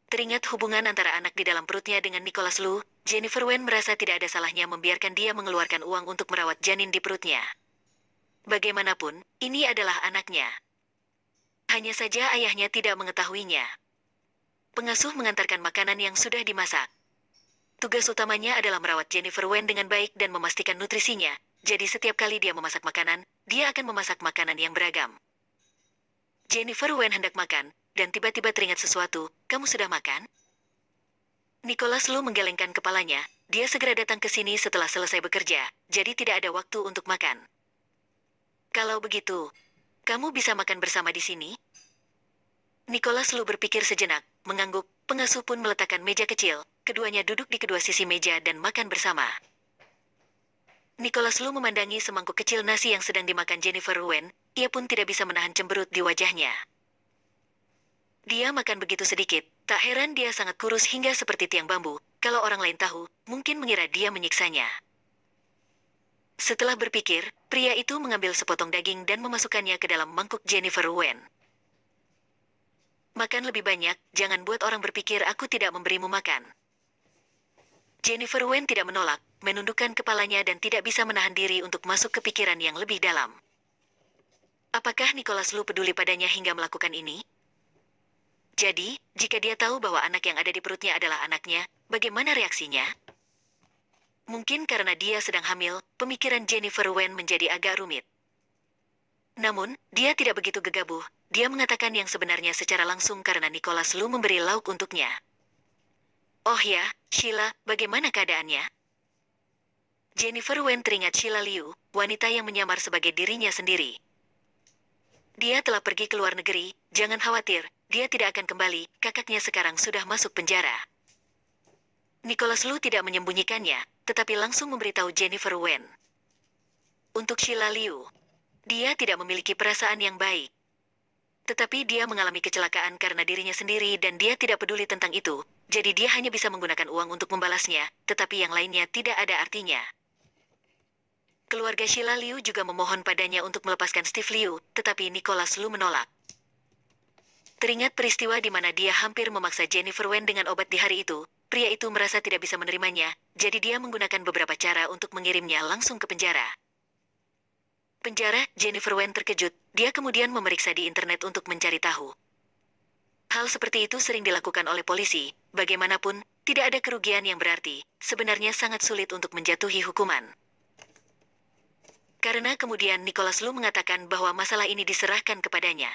teringat hubungan antara anak di dalam perutnya dengan Nicholas Lu, Jennifer Wen merasa tidak ada salahnya membiarkan dia mengeluarkan uang untuk merawat janin di perutnya. Bagaimanapun, ini adalah anaknya. Hanya saja ayahnya tidak mengetahuinya. Pengasuh mengantarkan makanan yang sudah dimasak. Tugas utamanya adalah merawat Jennifer Wen dengan baik dan memastikan nutrisinya, jadi setiap kali dia memasak makanan, dia akan memasak makanan yang beragam. Jennifer Wen hendak makan, dan tiba-tiba teringat sesuatu, kamu sudah makan? Nicholas Lu menggelengkan kepalanya, dia segera datang ke sini setelah selesai bekerja, jadi tidak ada waktu untuk makan. Kalau begitu, kamu bisa makan bersama di sini? Nicholas Lu berpikir sejenak, mengangguk, pengasuh pun meletakkan meja kecil, keduanya duduk di kedua sisi meja dan makan bersama. Nicholas Lu memandangi semangkuk kecil nasi yang sedang dimakan Jennifer Wen, ia pun tidak bisa menahan cemberut di wajahnya. Dia makan begitu sedikit, tak heran dia sangat kurus hingga seperti tiang bambu. Kalau orang lain tahu, mungkin mengira dia menyiksanya. Setelah berpikir, pria itu mengambil sepotong daging dan memasukkannya ke dalam mangkuk Jennifer Wen. Makan lebih banyak, jangan buat orang berpikir aku tidak memberimu makan. Jennifer Wen tidak menolak, menundukkan kepalanya dan tidak bisa menahan diri untuk masuk ke pikiran yang lebih dalam. Apakah Nicholas Lu peduli padanya hingga melakukan ini? Jadi, jika dia tahu bahwa anak yang ada di perutnya adalah anaknya, bagaimana reaksinya? Mungkin karena dia sedang hamil, pemikiran Jennifer Wen menjadi agak rumit. Namun, dia tidak begitu gegabah. Dia mengatakan yang sebenarnya secara langsung karena Nicholas Lu memberi lauk untuknya. Oh ya, Sheila, bagaimana keadaannya? Jennifer Wen teringat Sheila Liu, wanita yang menyamar sebagai dirinya sendiri. Dia telah pergi ke luar negeri, jangan khawatir, dia tidak akan kembali, kakaknya sekarang sudah masuk penjara. Nicholas Lu tidak menyembunyikannya, tetapi langsung memberitahu Jennifer Wen. Untuk Sheila Liu, dia tidak memiliki perasaan yang baik. Tetapi dia mengalami kecelakaan karena dirinya sendiri dan dia tidak peduli tentang itu, jadi dia hanya bisa menggunakan uang untuk membalasnya, tetapi yang lainnya tidak ada artinya. Keluarga Sheila Liu juga memohon padanya untuk melepaskan Steve Liu, tetapi Nicholas Lu menolak. Teringat peristiwa di mana dia hampir memaksa Jennifer Wen dengan obat di hari itu, pria itu merasa tidak bisa menerimanya, jadi dia menggunakan beberapa cara untuk mengirimnya langsung ke penjara. Penjara, Jennifer Wen terkejut, dia kemudian memeriksa di internet untuk mencari tahu. Hal seperti itu sering dilakukan oleh polisi, bagaimanapun, tidak ada kerugian yang berarti, sebenarnya sangat sulit untuk menjatuhi hukuman. Karena kemudian Nicholas Lu mengatakan bahwa masalah ini diserahkan kepadanya.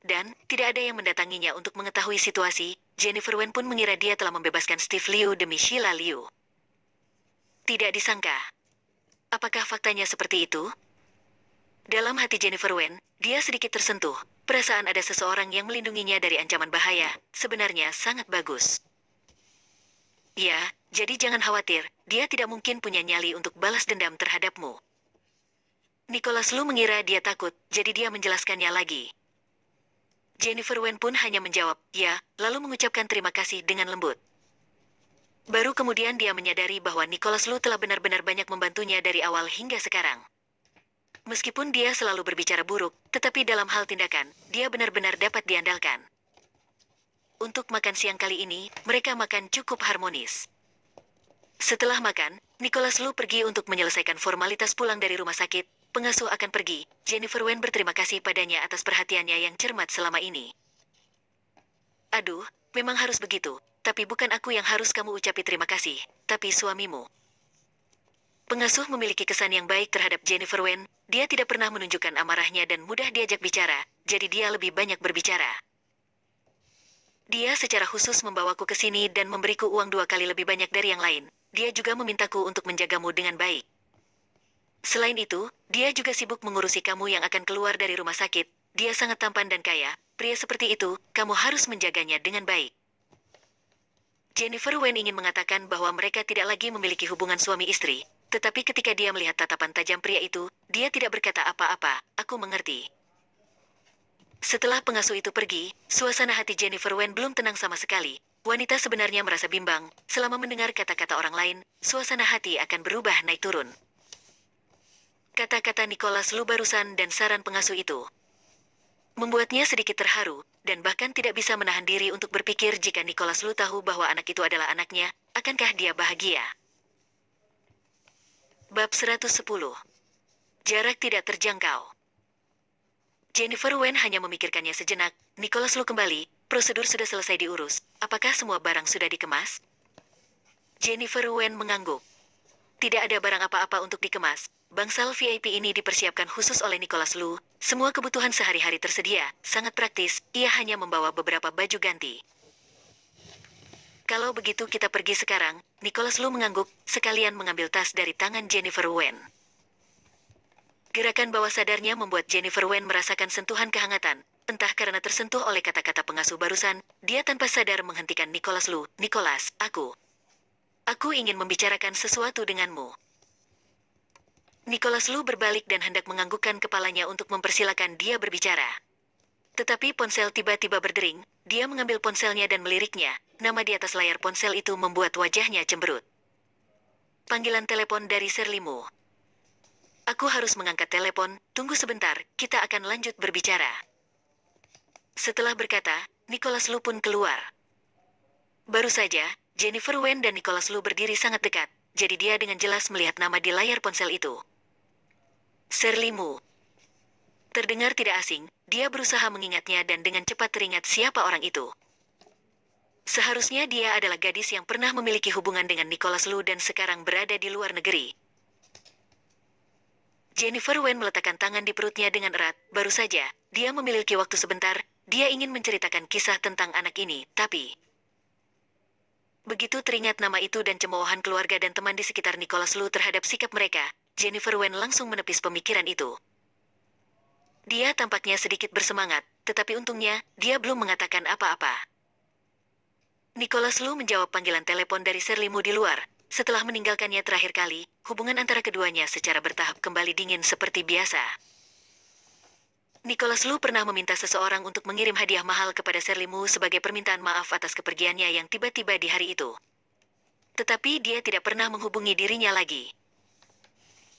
Dan, tidak ada yang mendatanginya untuk mengetahui situasi, Jennifer Wen pun mengira dia telah membebaskan Steve Liu demi Sheila Liu. Tidak disangka. Apakah faktanya seperti itu? Dalam hati Jennifer Wen, dia sedikit tersentuh. Perasaan ada seseorang yang melindunginya dari ancaman bahaya, sebenarnya sangat bagus. Ya, jadi jangan khawatir, dia tidak mungkin punya nyali untuk balas dendam terhadapmu. Nicholas Lu mengira dia takut, jadi dia menjelaskannya lagi. Jennifer Wen pun hanya menjawab, ya, lalu mengucapkan terima kasih dengan lembut. Baru kemudian dia menyadari bahwa Nicholas Lu telah benar-benar banyak membantunya dari awal hingga sekarang. Meskipun dia selalu berbicara buruk, tetapi dalam hal tindakan, dia benar-benar dapat diandalkan. Untuk makan siang kali ini, mereka makan cukup harmonis. Setelah makan, Nicholas Lu pergi untuk menyelesaikan formalitas pulang dari rumah sakit. Pengasuh akan pergi, Jennifer Wen berterima kasih padanya atas perhatiannya yang cermat selama ini. Aduh, memang harus begitu, tapi bukan aku yang harus kamu ucapi terima kasih, tapi suamimu. Pengasuh memiliki kesan yang baik terhadap Jennifer Wen, dia tidak pernah menunjukkan amarahnya dan mudah diajak bicara, jadi dia lebih banyak berbicara. Dia secara khusus membawaku ke sini dan memberiku uang 2 kali lebih banyak dari yang lain. Dia juga memintaku untuk menjagamu dengan baik. Selain itu, dia juga sibuk mengurusi kamu yang akan keluar dari rumah sakit. Dia sangat tampan dan kaya, pria seperti itu, kamu harus menjaganya dengan baik. Jennifer Wen ingin mengatakan bahwa mereka tidak lagi memiliki hubungan suami istri, tetapi ketika dia melihat tatapan tajam pria itu, dia tidak berkata apa-apa, aku mengerti. Setelah pengasuh itu pergi, suasana hati Jennifer Wen belum tenang sama sekali. Wanita sebenarnya merasa bimbang, selama mendengar kata-kata orang lain, suasana hati akan berubah naik turun. Kata-kata Nicholas Lu barusan dan saran pengasuh itu membuatnya sedikit terharu, dan bahkan tidak bisa menahan diri untuk berpikir jika Nicholas Lu tahu bahwa anak itu adalah anaknya, akankah dia bahagia? Bab 110. Jarak tidak terjangkau. Jennifer Wen hanya memikirkannya sejenak. Nicholas Lu kembali, prosedur sudah selesai diurus. Apakah semua barang sudah dikemas? Jennifer Wen mengangguk. Tidak ada barang apa-apa untuk dikemas. Bangsal VIP ini dipersiapkan khusus oleh Nicholas Lu. Semua kebutuhan sehari-hari tersedia, sangat praktis. Ia hanya membawa beberapa baju ganti. Kalau begitu kita pergi sekarang, Nicholas Lu mengangguk, sekalian mengambil tas dari tangan Jennifer Wen. Gerakan bawah sadarnya membuat Jennifer Wen merasakan sentuhan kehangatan. Entah karena tersentuh oleh kata-kata pengasuh barusan, dia tanpa sadar menghentikan Nicholas Lu. Nicholas, Aku ingin membicarakan sesuatu denganmu. Nicholas Lu berbalik dan hendak menganggukkan kepalanya untuk mempersilakan dia berbicara. Tetapi ponsel tiba-tiba berdering, dia mengambil ponselnya dan meliriknya. Nama di atas layar ponsel itu membuat wajahnya cemberut. Panggilan telepon dari Serlimu. Aku harus mengangkat telepon, tunggu sebentar, kita akan lanjut berbicara. Setelah berkata, Nicholas Lu pun keluar. Baru saja, Jennifer Wen dan Nicholas Lu berdiri sangat dekat, jadi dia dengan jelas melihat nama di layar ponsel itu. Shirley Mu. Terdengar tidak asing, dia berusaha mengingatnya dan dengan cepat teringat siapa orang itu. Seharusnya dia adalah gadis yang pernah memiliki hubungan dengan Nicholas Lu dan sekarang berada di luar negeri. Jennifer Wen meletakkan tangan di perutnya dengan erat. Baru saja, dia memiliki waktu sebentar. Dia ingin menceritakan kisah tentang anak ini, tapi begitu teringat nama itu dan cemoohan keluarga dan teman di sekitar Nicholas Lu terhadap sikap mereka, Jennifer Wen langsung menepis pemikiran itu. Dia tampaknya sedikit bersemangat, tetapi untungnya, dia belum mengatakan apa-apa. Nicholas Lu menjawab panggilan telepon dari Shirley Mu di luar. Setelah meninggalkannya terakhir kali, hubungan antara keduanya secara bertahap kembali dingin seperti biasa. Nicholas Lu pernah meminta seseorang untuk mengirim hadiah mahal kepada Shirley Mu sebagai permintaan maaf atas kepergiannya yang tiba-tiba di hari itu. Tetapi dia tidak pernah menghubungi dirinya lagi.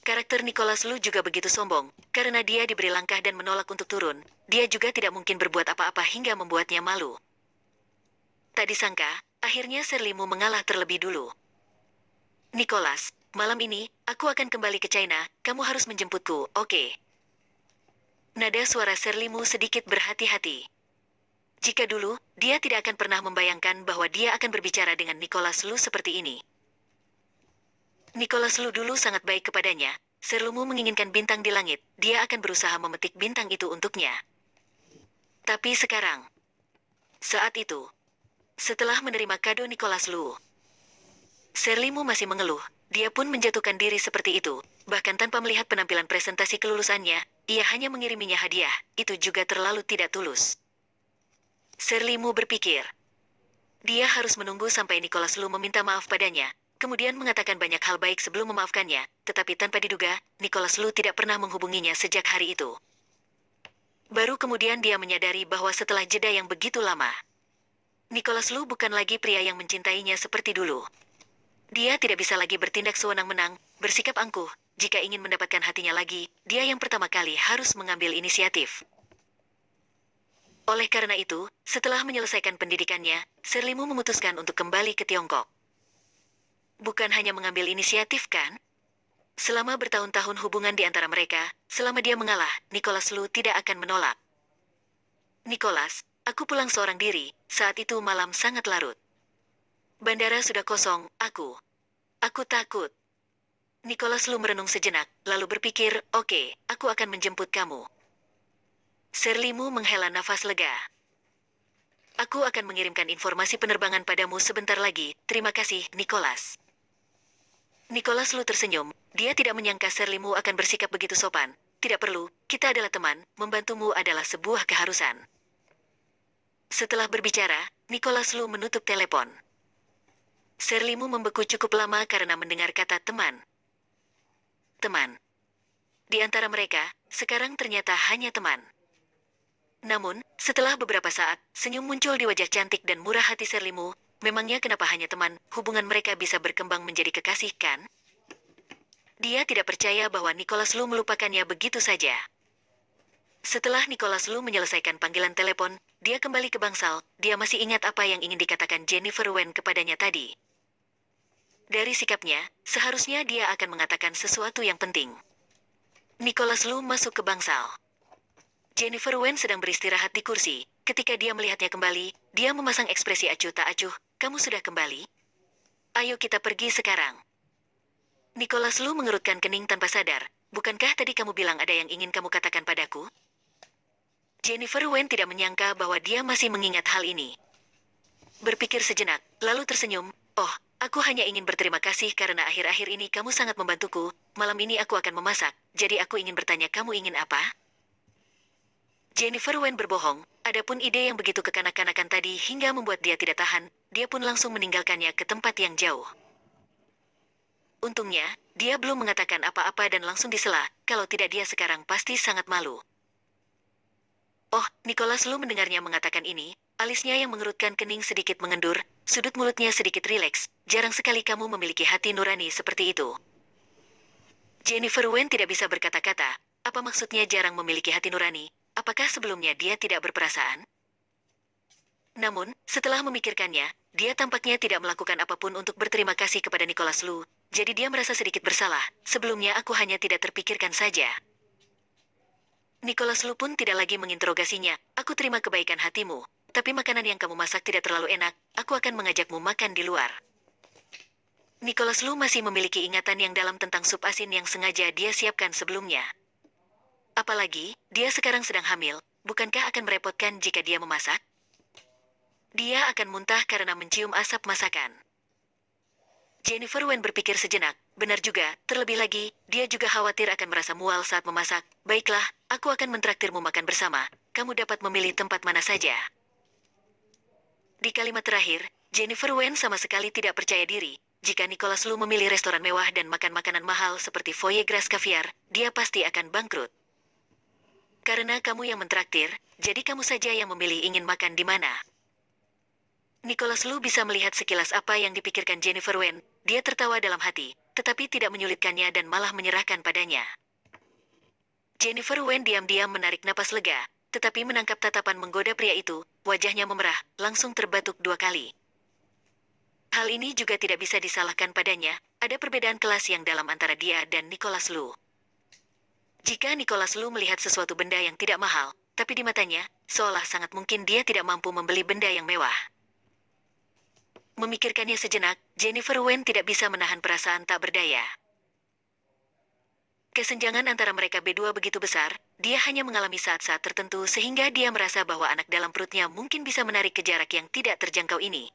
Karakter Nicholas Lu juga begitu sombong, karena dia diberi langkah dan menolak untuk turun. Dia juga tidak mungkin berbuat apa-apa hingga membuatnya malu. Tak disangka, akhirnya Shirley Mu mengalah terlebih dulu. Nicholas, malam ini, aku akan kembali ke China, kamu harus menjemputku, oke? Nada suara Shirley Mu sedikit berhati-hati. Jika dulu, dia tidak akan pernah membayangkan bahwa dia akan berbicara dengan Nicholas Lu seperti ini. Nicholas Lu dulu sangat baik kepadanya, Shirley Mu menginginkan bintang di langit, dia akan berusaha memetik bintang itu untuknya. Tapi sekarang, saat itu, setelah menerima kado Nicholas Lu, Shirley Mu masih mengeluh, dia pun menjatuhkan diri seperti itu, bahkan tanpa melihat penampilan presentasi kelulusannya, ia hanya mengiriminya hadiah, itu juga terlalu tidak tulus. Shirley Mu berpikir, dia harus menunggu sampai Nicholas Lu meminta maaf padanya, kemudian mengatakan banyak hal baik sebelum memaafkannya, tetapi tanpa diduga, Nicholas Lu tidak pernah menghubunginya sejak hari itu. Baru kemudian dia menyadari bahwa setelah jeda yang begitu lama, Nicholas Lu bukan lagi pria yang mencintainya seperti dulu. Dia tidak bisa lagi bertindak sewenang-wenang, bersikap angkuh. Jika ingin mendapatkan hatinya lagi, dia yang pertama kali harus mengambil inisiatif. Oleh karena itu, setelah menyelesaikan pendidikannya, Shirley Mu memutuskan untuk kembali ke Tiongkok. Bukan hanya mengambil inisiatif kan? Selama bertahun-tahun hubungan di antara mereka, selama dia mengalah, Nicholas Lu tidak akan menolak. Nicholas, aku pulang seorang diri, saat itu malam sangat larut. Bandara sudah kosong, aku takut. Nicholas Lu merenung sejenak, lalu berpikir, oke, aku akan menjemput kamu. Shirley Mu menghela nafas lega. Aku akan mengirimkan informasi penerbangan padamu sebentar lagi, terima kasih, Nicholas. Nicholas Lu tersenyum, dia tidak menyangka Shirley Mu akan bersikap begitu sopan. Tidak perlu, kita adalah teman, membantumu adalah sebuah keharusan. Setelah berbicara, Nicholas Lu menutup telepon. Shirley Mu membeku cukup lama karena mendengar kata teman. Teman. Di antara mereka, sekarang ternyata hanya teman. Namun, setelah beberapa saat, senyum muncul di wajah cantik dan murah hati Shirley Mu. Memangnya kenapa hanya teman, hubungan mereka bisa berkembang menjadi kekasih kan? Dia tidak percaya bahwa Nicholas Lu melupakannya begitu saja. Setelah Nicholas Lu menyelesaikan panggilan telepon, dia kembali ke bangsal. Dia masih ingat apa yang ingin dikatakan Jennifer Wen kepadanya tadi. Dari sikapnya, seharusnya dia akan mengatakan sesuatu yang penting. Nicholas Lu masuk ke bangsal. Jennifer Wen sedang beristirahat di kursi. Ketika dia melihatnya kembali, dia memasang ekspresi acuh tak acuh. Kamu sudah kembali? Ayo kita pergi sekarang. Nicholas Lu mengerutkan kening tanpa sadar. Bukankah tadi kamu bilang ada yang ingin kamu katakan padaku? Jennifer Wen tidak menyangka bahwa dia masih mengingat hal ini. Berpikir sejenak, lalu tersenyum. Oh, aku hanya ingin berterima kasih karena akhir-akhir ini kamu sangat membantuku. Malam ini aku akan memasak, jadi aku ingin bertanya kamu ingin apa? Jennifer Wen berbohong, adapun ide yang begitu kekanak-kanakan tadi hingga membuat dia tidak tahan, dia pun langsung meninggalkannya ke tempat yang jauh. Untungnya, dia belum mengatakan apa-apa dan langsung disela, kalau tidak dia sekarang pasti sangat malu. Oh, Nicholas Lu mendengarnya mengatakan ini, alisnya yang mengerutkan kening sedikit mengendur, sudut mulutnya sedikit rileks, jarang sekali kamu memiliki hati nurani seperti itu. Jennifer Wen tidak bisa berkata-kata, apa maksudnya jarang memiliki hati nurani? Apakah sebelumnya dia tidak berperasaan? Namun, setelah memikirkannya, dia tampaknya tidak melakukan apapun untuk berterima kasih kepada Nicholas Lu, jadi dia merasa sedikit bersalah. Sebelumnya aku hanya tidak terpikirkan saja. Nicholas Lu pun tidak lagi menginterogasinya. Aku terima kebaikan hatimu, tapi makanan yang kamu masak tidak terlalu enak. Aku akan mengajakmu makan di luar. Nicholas Lu masih memiliki ingatan yang dalam tentang sup asin yang sengaja dia siapkan sebelumnya. Apalagi, dia sekarang sedang hamil, bukankah akan merepotkan jika dia memasak? Dia akan muntah karena mencium asap masakan. Jennifer Wen berpikir sejenak. Benar juga, terlebih lagi, dia juga khawatir akan merasa mual saat memasak. Baiklah, aku akan mentraktirmu makan bersama. Kamu dapat memilih tempat mana saja. Di kalimat terakhir, Jennifer Wen sama sekali tidak percaya diri. Jika Nicholas Lu memilih restoran mewah dan makan makanan mahal seperti foie gras caviar, dia pasti akan bangkrut. Karena kamu yang mentraktir, jadi kamu saja yang memilih ingin makan di mana. Nicholas Lu bisa melihat sekilas apa yang dipikirkan Jennifer Wen. Dia tertawa dalam hati, tetapi tidak menyulitkannya dan malah menyerahkan padanya. Jennifer Wen diam-diam menarik napas lega, tetapi menangkap tatapan menggoda pria itu, wajahnya memerah, langsung terbatuk 2 kali. Hal ini juga tidak bisa disalahkan padanya, ada perbedaan kelas yang dalam antara dia dan Nicholas Lu. Jika Nicholas Lu melihat sesuatu benda yang tidak mahal, tapi di matanya, seolah sangat mungkin dia tidak mampu membeli benda yang mewah. Memikirkannya sejenak, Jennifer Wen tidak bisa menahan perasaan tak berdaya. Kesenjangan antara mereka berdua begitu besar, dia hanya mengalami saat-saat tertentu sehingga dia merasa bahwa anak dalam perutnya mungkin bisa menarik ke jarak yang tidak terjangkau ini.